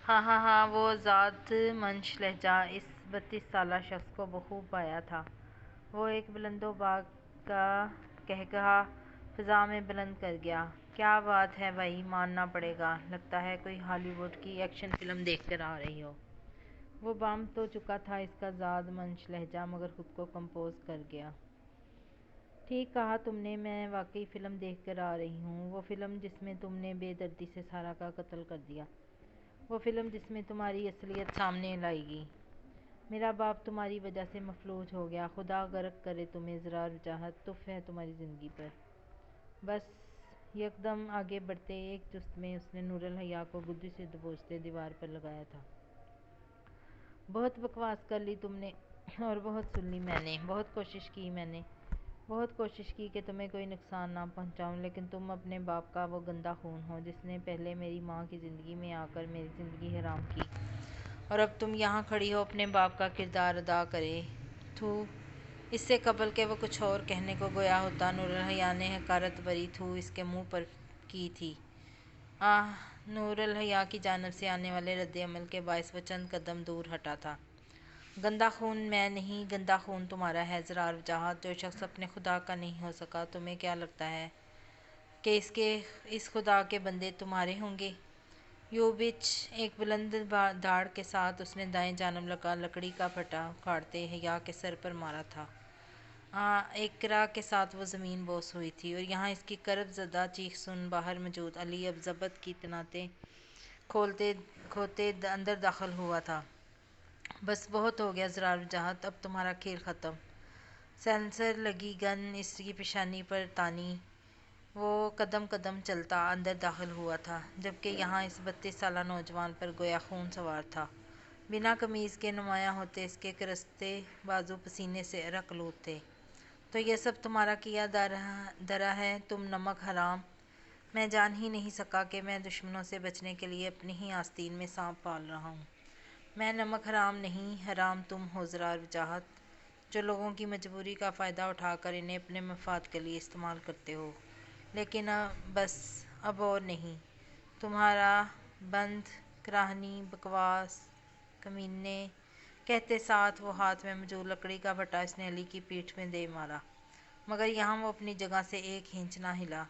ہاں ہاں ہاں، وہ ذات منش لہجہ اس 32 سالہ شخص کو بخوب بھایا تھا۔ وہ ایک بلند و بالا قہقہا فضا میں بلند کر گیا۔ کیا بات ہے بھائی، ماننا پڑے گا، لگتا ہے کوئی ہالی ووڈ کی ایکشن فلم دیکھ کر آ رہی ہو۔ وہ بام تو چکا تھا اس کا ذات منش لہجہ، مگر خود کو کمپوز کر گیا۔ ٹھیک کہا تم نے، میں واقعی فلم دیکھ کر آ رہی ہوں، وہ فلم جس میں تم نے بے دردی سے سارا کا قتل کر دیا، وہ فلم جس میں تمہاری اصلیت سامنے لائی گئی۔ میرا باپ تمہاری وجہ سے مفلوج ہو گیا، خدا غرق کرے تمہیں ضرار وجاہت، تف ہے تمہاری زندگی پر۔ بس یکدم آگے بڑھتے ایک جست میں اس نے نور الحیا کو گدی سے دبوچتے دیوار پر لگایا تھا۔ بہت بکواس کر لی تم نے، اور بہت سن لی میں نے، بہت کوشش کی کہ تمہیں کوئی نقصان نہ پہنچاؤں، لیکن تم اپنے باپ کا وہ گندا خون ہو جس نے پہلے میری ماں کی زندگی میں آ کر میری زندگی حرام کی، اور اب تم یہاں کھڑی ہو اپنے باپ کا کردار ادا کرے۔ تھو، اس سے قبل کہ وہ کچھ اور کہنے کو گویا ہوتا، نور الحیا نے حقارت بھری تھو اس کے منہ پر کی تھی۔ آہ! نور الحیا کی جانب سے آنے والے رد عمل کے باعث وہ چند قدم دور ہٹا تھا۔ گندا خون میں نہیں، گندا خون تمہارا ہے ضرار وجاہت، جو شخص اپنے خدا کا نہیں ہو سکا۔ تمہیں کیا لگتا ہے کہ اس خدا کے بندے تمہارے ہوں گے؟ یو بچ! ایک بلند دھاڑ کے ساتھ اس نے دائیں جانب لگا لکڑی کا پھٹا اکھاڑتے حیا کے سر پر مارا تھا۔ ایک کرا کے ساتھ وہ زمین بوس ہوئی تھی، اور یہاں اس کی کرب زدہ چیخ سن باہر موجود علی اب ضبط کی تناتیں کھوتے اندر داخل ہوا تھا۔ بس بہت ہو گیا ضرار وجاہت، اب تمہارا کھیل ختم۔ سینسر لگی گن اس کی پیشانی پر تانی، وہ قدم قدم چلتا اندر داخل ہوا تھا، جبکہ یہاں اس 32 سالہ نوجوان پر گویا خون سوار تھا۔ بنا قمیض کے نمایاں ہوتے اس کے کرستے بازو پسینے سے عرق آلود تھے۔ تو یہ سب تمہارا کیا درا ہے تم نمک حرام! میں جان ہی نہیں سکا کہ میں دشمنوں سے بچنے کے لیے اپنی ہی آستین میں سانپ پال رہا ہوں۔ میں نمک حرام نہیں، حرام تم ہو ضرار وجاہت، جو لوگوں کی مجبوری کا فائدہ اٹھا کر انہیں اپنے مفاد کے لیے استعمال کرتے ہو۔ لیکن بس اب اور نہیں۔ تمہارا بند کراہنی بکواس کمینے! کہتے ساتھ وہ ہاتھ میں موجود لکڑی کا بٹا اس نے علی کی پیٹھ میں دے مارا، مگر یہاں وہ اپنی جگہ سے ایک انچ نہ ہلا۔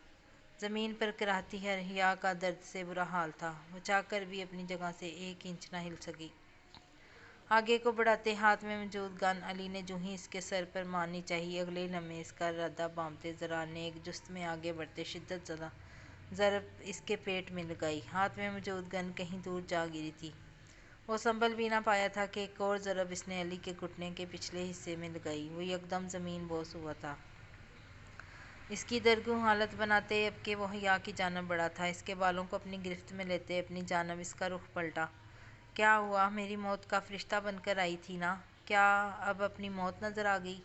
زمین پر کراہتی حیا کا درد سے برا حال تھا، وہ چاہ کر بھی اپنی جگہ سے ایک انچ نہ ہل سکی۔ آگے کو بڑھاتے ہاتھ میں موجود گن علی نے جوں ہی اس کے سر پر مارنی چاہی، اگلے لمحے اس کا ارادہ بامتے ضرار نے ایک جست میں آگے بڑھتے شدت زدہ ضرب اس کے پیٹ میں لگائی۔ ہاتھ میں موجود گن کہیں دور جا گری تھی، وہ سنبھل بھی نہ پایا تھا کہ ایک اور ضرب اس نے علی کے گھٹنے کے پچھلے حصے میں لگائی۔ وہ یکدم زمین بوس ہوا تھا۔ اس کی درگوں حالت بناتے اب کہ وہ حیا کی جانب بڑھا تھا، اس کے بالوں کو اپنی گرفت میں لیتے اپنی جانب اس کا رخ پلٹا۔ کیا ہوا؟ میری موت کا فرشتہ بن کر آئی تھی نا، کیا اب اپنی موت نظر آ گئی؟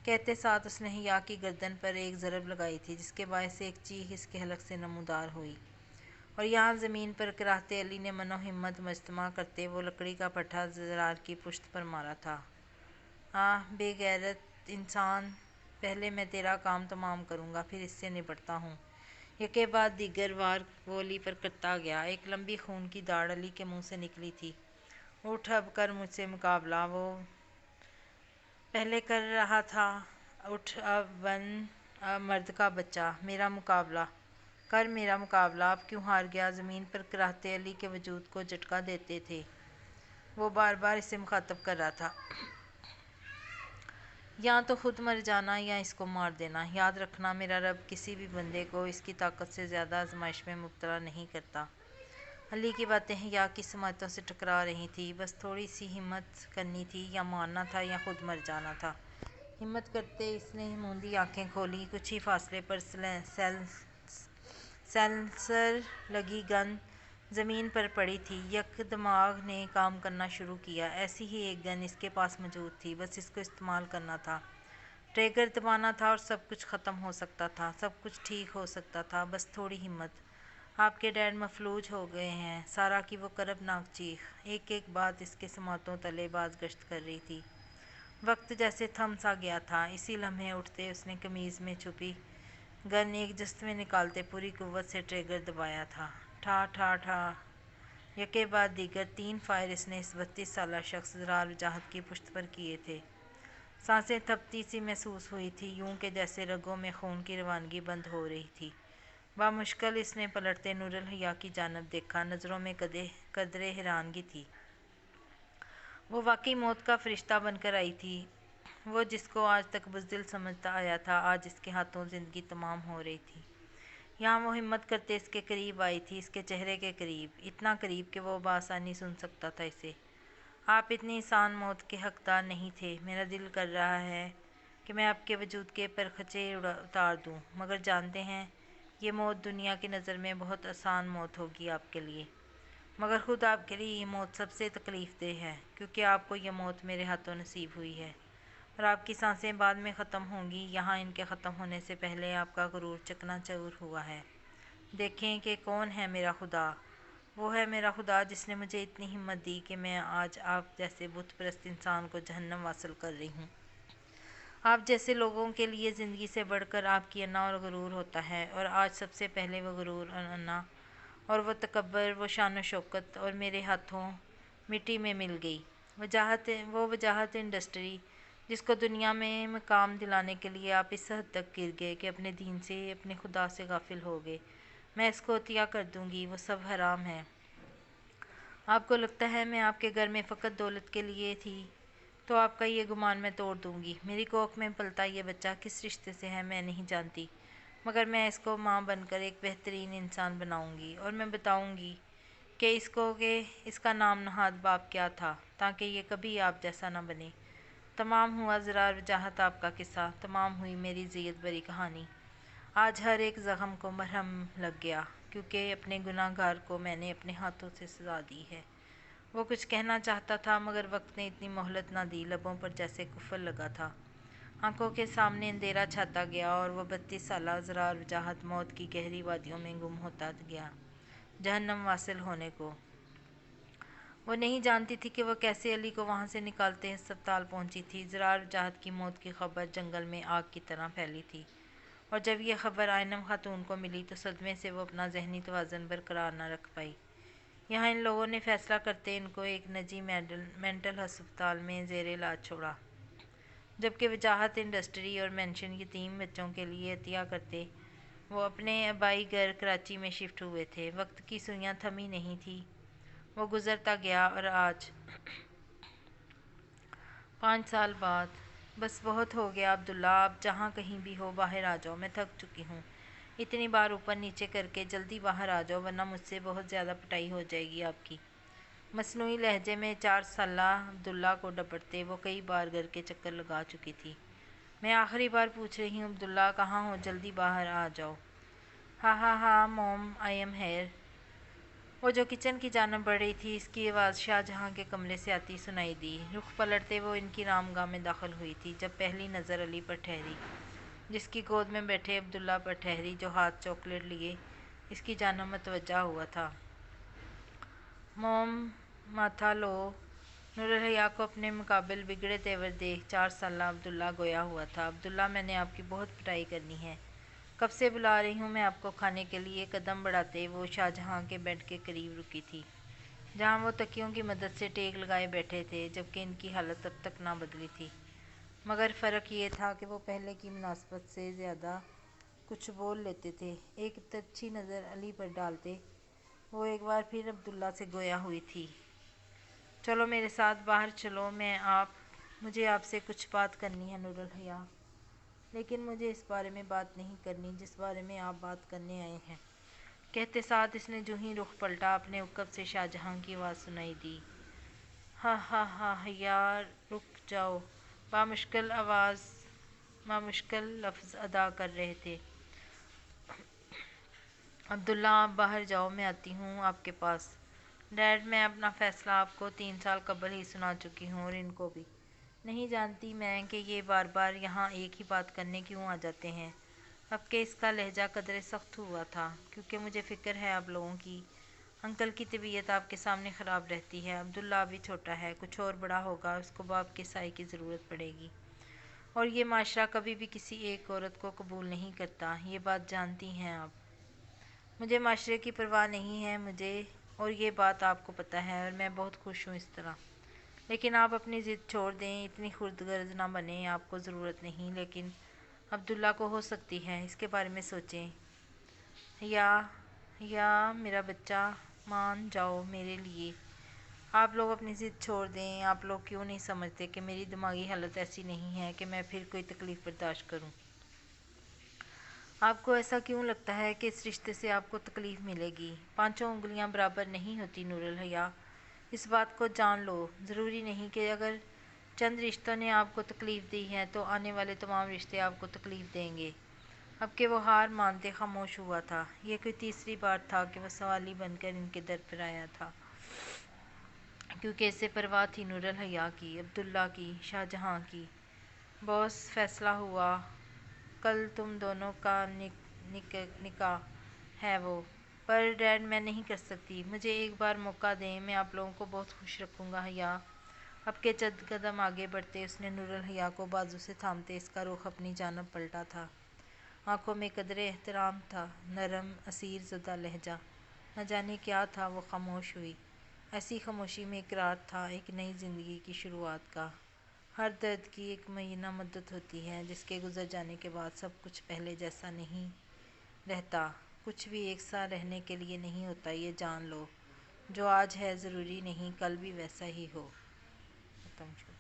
کہتے ساتھ اس نے حیا کی گردن پر ایک ضرب لگائی تھی، جس کے باعث ایک چیخ اس کے حلق سے نمودار ہوئی۔ اور یہاں زمین پر کراہتے علی نے من و ہمت مجتمع کرتے وہ لکڑی کا پٹھا ضرار کی پشت پر مارا تھا۔ آہ بے غیرت انسان! پہلے میں تیرا کام تمام کروں گا، پھر اس سے نپٹتا ہوں۔ یکے بعد دیگر وار وہ علی پر کرتا گیا۔ ایک لمبی خون کی داڑھ علی کے منہ سے نکلی تھی۔ اٹھ اب کر مجھ سے مقابلہ، وہ پہلے کر رہا تھا۔ اٹھ اب بن مرد کا بچہ، میرا مقابلہ کر، میرا مقابلہ۔ اب کیوں ہار گیا؟ زمین پر کراہتے علی کے وجود کو جھٹکا دیتے تھے وہ بار بار اسے مخاطب کر رہا تھا۔ یا تو خود مر جانا یا اس کو مار دینا۔ یاد رکھنا میرا رب کسی بھی بندے کو اس کی طاقت سے زیادہ آزمائش میں مبتلا نہیں کرتا۔ علی کی باتیں حیا کی سماعتوں سے ٹکرا رہی تھیں۔ بس تھوڑی سی ہمت کرنی تھی، یا مارنا تھا یا خود مر جانا تھا۔ ہمت کرتے اس نے موندی آنکھیں کھولیں۔ کچھ ہی فاصلے پر سینسر لگی گن زمین پر پڑی تھی۔ یک دماغ نے کام کرنا شروع کیا۔ ایسی ہی ایک گن اس کے پاس موجود تھی، بس اس کو استعمال کرنا تھا۔ ٹریگر دبانا تھا اور سب کچھ ختم ہو سکتا تھا، سب کچھ ٹھیک ہو سکتا تھا۔ بس تھوڑی ہمت۔ آپ کے ڈیڈ مفلوج ہو گئے ہیں، سارا کی وہ کربناک چیخ ایک ایک بات اس کے سماعتوں تلے باز گشت کر رہی تھی۔ وقت جیسے تھم سا گیا تھا۔ اسی لمحے اٹھتے اس نے قمیض میں چھپی گن ایک جست میں نکالتے پوری قوت سے ٹریگر دبایا تھا۔ ٹھا ٹھا ٹھا! یکے بعد دیگر 3 فائر اس نے اس 32 سالہ شخص ضرار وجاہت کی پشت پر کیے تھے۔ سانسیں تھپتی سی محسوس ہوئی تھیں، یوں کہ جیسے رگوں میں خون کی روانگی بند ہو رہی تھی۔ بامشکل اس نے پلٹتے نور الحیا کی جانب دیکھا، نظروں میں قدرے حیرانگی تھی۔ وہ واقعی موت کا فرشتہ بن کر آئی تھی۔ وہ جس کو آج تک بزدل سمجھتا آیا تھا، آج اس کے ہاتھوں زندگی تمام ہو رہی تھی۔ یہاں وہ ہمت کرتے اس کے قریب آئی تھی، اس کے چہرے کے قریب، اتنا قریب کہ وہ بآسانی سن سکتا تھا اسے۔ آپ اتنی آسان موت کے حقدار نہیں تھے۔ میرا دل کر رہا ہے کہ میں آپ کے وجود کے پرخچے اتار دوں، مگر جانتے ہیں یہ موت دنیا کی نظر میں بہت آسان موت ہوگی آپ کے لیے، مگر خود آپ کے لیے یہ موت سب سے تکلیف دہ ہے، کیونکہ آپ کو یہ موت میرے ہاتھوں نصیب ہوئی ہے، اور آپ کی سانسیں بعد میں ختم ہوں گی، یہاں ان کے ختم ہونے سے پہلے آپ کا غرور چکنا چور ہوا ہے۔ دیکھیں کہ کون ہے میرا خدا۔ وہ ہے میرا خدا جس نے مجھے اتنی ہمت دی کہ میں آج آپ جیسے بت پرست انسان کو جہنم واصل کر رہی ہوں۔ آپ جیسے لوگوں کے لیے زندگی سے بڑھ کر آپ کی انا اور غرور ہوتا ہے، اور آج سب سے پہلے وہ غرور اور انا اور وہ تکبر، وہ شان و شوکت اور میرے ہاتھوں مٹی میں مل گئی۔ وہ وجاہت انڈسٹری جس کو دنیا میں مقام دلانے کے لیے آپ اس حد تک گر گئے کہ اپنے دین سے، اپنے خدا سے غافل ہو گئے، میں اس کو عطیہ کر دوں گی، وہ سب حرام ہے۔ آپ کو لگتا ہے میں آپ کے گھر میں فقط دولت کے لیے تھی، تو آپ کا یہ گمان میں توڑ دوں گی۔ میری کوکھ میں پلتا یہ بچہ کس رشتے سے ہے میں نہیں جانتی، مگر میں اس کو ماں بن کر ایک بہترین انسان بناؤں گی، اور میں بتاؤں گی کہ اس کا نام نہاد باپ کیا تھا تاکہ یہ کبھی آپ جیسا نہ بنے۔ تمام ہوا زرار وجاہت آپ کا قصہ، تمام ہوئی میری زیت بری کہانی۔ آج ہر ایک زخم کو مرہم لگ گیا، کیونکہ اپنے گناہ گار کو میں نے اپنے ہاتھوں سے سزا دی ہے۔ وہ کچھ کہنا چاہتا تھا مگر وقت نے اتنی مہلت نہ دی، لبوں پر جیسے کفر لگا تھا۔ آنکھوں کے سامنے اندھیرا چھاتا گیا اور وہ 32 سالہ زرار وجاہت موت کی گہری وادیوں میں گم ہوتا گیا، جہنم واصل ہونے کو۔ وہ نہیں جانتی تھی کہ وہ کیسے علی کو وہاں سے نکالتے ہسپتال پہنچی تھی۔ زرار وجاہت کی موت کی خبر جنگل میں آگ کی طرح پھیلی تھی، اور جب یہ خبر آئنم خاتون کو ملی تو صدمے سے وہ اپنا ذہنی توازن برقرار نہ رکھ پائی۔ یہاں ان لوگوں نے فیصلہ کرتے ان کو ایک نجی مینٹل ہسپتال میں زیر علاج چھوڑا، جبکہ وجاہت انڈسٹری اور مینشن یتیم بچوں کے لیے عطیہ کرتے۔ وہ اپنے آبائی گھر کراچی میں شفٹ ہوئے تھے۔ وقت کی سوئیاں تھمی نہیں تھی، وہ گزرتا گیا، اور آج 5 سال بعد بس بہت ہو گیا عبداللہ، آپ جہاں کہیں بھی ہو باہر آ جاؤ، میں تھک چکی ہوں۔ اتنی بار اوپر نیچے کر کے جلدی باہر آ جاؤ ورنہ مجھ سے بہت زیادہ پٹائی ہو جائے گی آپ کی۔ مصنوعی لہجے میں 4 سالہ عبداللہ کو ڈپٹتے وہ کئی بار گھر کے چکر لگا چکی تھی۔ میں آخری بار پوچھ رہی ہوں عبداللہ، کہاں ہو؟ جلدی باہر آ جاؤ۔ ہاں ہاں ہاں موم، آئی ایم ہیئر۔ وہ جو کچن کی جانب بڑھ رہی تھی، اس کی آواز شاہ جہاں کے کمرے سے آتی سنائی دی۔ رخ پلٹتے وہ ان کی رام گاہ میں داخل ہوئی تھی، جب پہلی نظر علی پر ٹھہری، جس کی گود میں بیٹھے عبداللہ پر ٹھہری، جو ہاتھ چاکلیٹ لیے اس کی جانب متوجہ ہوا تھا۔ موم ماتھا لو۔ نورالحیا کو اپنے مقابل بگڑے تیور دیکھ 4 سالہ عبداللہ گویا ہوا تھا۔ عبداللہ، میں نے آپ کی بہت پٹائی کرنی ہے، کب سے بلا رہی ہوں میں آپ کو کھانے کے لیے۔ قدم بڑھاتے وہ شاہ جہاں کے بیڈ کے قریب رکی تھی، جہاں وہ تکیوں کی مدد سے ٹیک لگائے بیٹھے تھے، جبکہ ان کی حالت اب تک نہ بدلی تھی، مگر فرق یہ تھا کہ وہ پہلے کی مناسبت سے زیادہ کچھ بول لیتے تھے۔ ایک ترچھی نظر علی پر ڈالتے وہ ایک بار پھر عبداللہ سے گویا ہوئی تھی۔ چلو میرے ساتھ باہر چلو، مجھے آپ سے کچھ بات کرنی ہے نورالحیا، لیکن مجھے اس بارے میں بات نہیں کرنی جس بارے میں آپ بات کرنے آئے ہیں۔ کہتے ساتھ اس نے جو ہی رخ پلٹا، اپنے عقب سے شاہ جہاں کی آواز سنائی دی۔ ہا ہا ہا حیا، رک جاؤ۔ بامشکل لفظ ادا کر رہے تھے۔ عبداللہ، آپ باہر جاؤ، میں آتی ہوں آپ کے پاس۔ ڈیڈ، میں اپنا فیصلہ آپ کو 3 سال قبل ہی سنا چکی ہوں، اور ان کو بھی۔ نہیں جانتی میں کہ یہ بار بار یہاں ایک ہی بات کرنے کیوں آ جاتے ہیں۔ اب کہ اس کا لہجہ قدرے سخت ہوا تھا، کیونکہ مجھے فکر ہے آپ لوگوں کی۔ انکل کی طبیعت آپ کے سامنے خراب رہتی ہے۔ عبداللہ ابھی چھوٹا ہے، کچھ اور بڑا ہوگا، اس کو باپ کے سائے کی ضرورت پڑے گی، اور یہ معاشرہ کبھی بھی کسی ایک عورت کو قبول نہیں کرتا، یہ بات جانتی ہیں آپ۔ مجھے معاشرے کی پرواہ نہیں ہے، اور یہ بات آپ کو پتہ ہے، اور میں بہت خوش ہوں اس طرح۔ لیکن آپ اپنی ضد چھوڑ دیں، اتنی خرد غرض نہ بنیں، آپ کو ضرورت نہیں، لیکن عبداللہ کو ہو سکتی ہے، اس کے بارے میں سوچیں۔ یا میرا بچہ، مان جاؤ میرے لیے۔ آپ لوگ اپنی ضد چھوڑ دیں۔ آپ لوگ کیوں نہیں سمجھتے کہ میری دماغی حالت ایسی نہیں ہے کہ میں پھر کوئی تکلیف برداشت کروں؟ آپ کو ایسا کیوں لگتا ہے کہ اس رشتے سے آپ کو تکلیف ملے گی؟ 5 انگلیاں برابر نہیں ہوتی نورالحیا، اس بات کو جان لو۔ ضروری نہیں کہ اگر چند رشتوں نے آپ کو تکلیف دی ہے تو آنے والے تمام رشتے آپ کو تکلیف دیں گے۔ اب کہ وہ ہار مانتے خاموش ہوا تھا، یہ کوئی تیسری بار تھا کہ وہ سوالی بن کر ان کے در پر آیا تھا، کیونکہ اسے پرواہ تھی نورالحیا کی، عبداللہ کی، شاہ جہاں کی۔ باس، فیصلہ ہوا، کل تم دونوں کا نکاح ہے وہ۔ پر ڈیڈ، میں نہیں کر سکتی، مجھے ایک بار موقع دیں، میں آپ لوگوں کو بہت خوش رکھوں گا حیا۔ اب کے چند قدم آگے بڑھتے اس نے نورالحیا کو بازو سے تھامتے اس کا رخ اپنی جانب پلٹا تھا، آنکھوں میں قدرے احترام تھا، نرم اسیر زدہ لہجہ۔ نہ جانے کیا تھا، وہ خاموش ہوئی۔ ایسی خاموشی میں اقرار تھا ایک نئی زندگی کی شروعات کا۔ ہر درد کی ایک معینہ مدت ہوتی ہے، جس کے گزر جانے کے بعد سب کچھ پہلے جیسا نہیں رہتا، کچھ بھی ایک سا رہنے کے لیے نہیں ہوتا، یہ جان لو۔ جو آج ہے ضروری نہیں کل بھی ویسا ہی ہو۔ ختم۔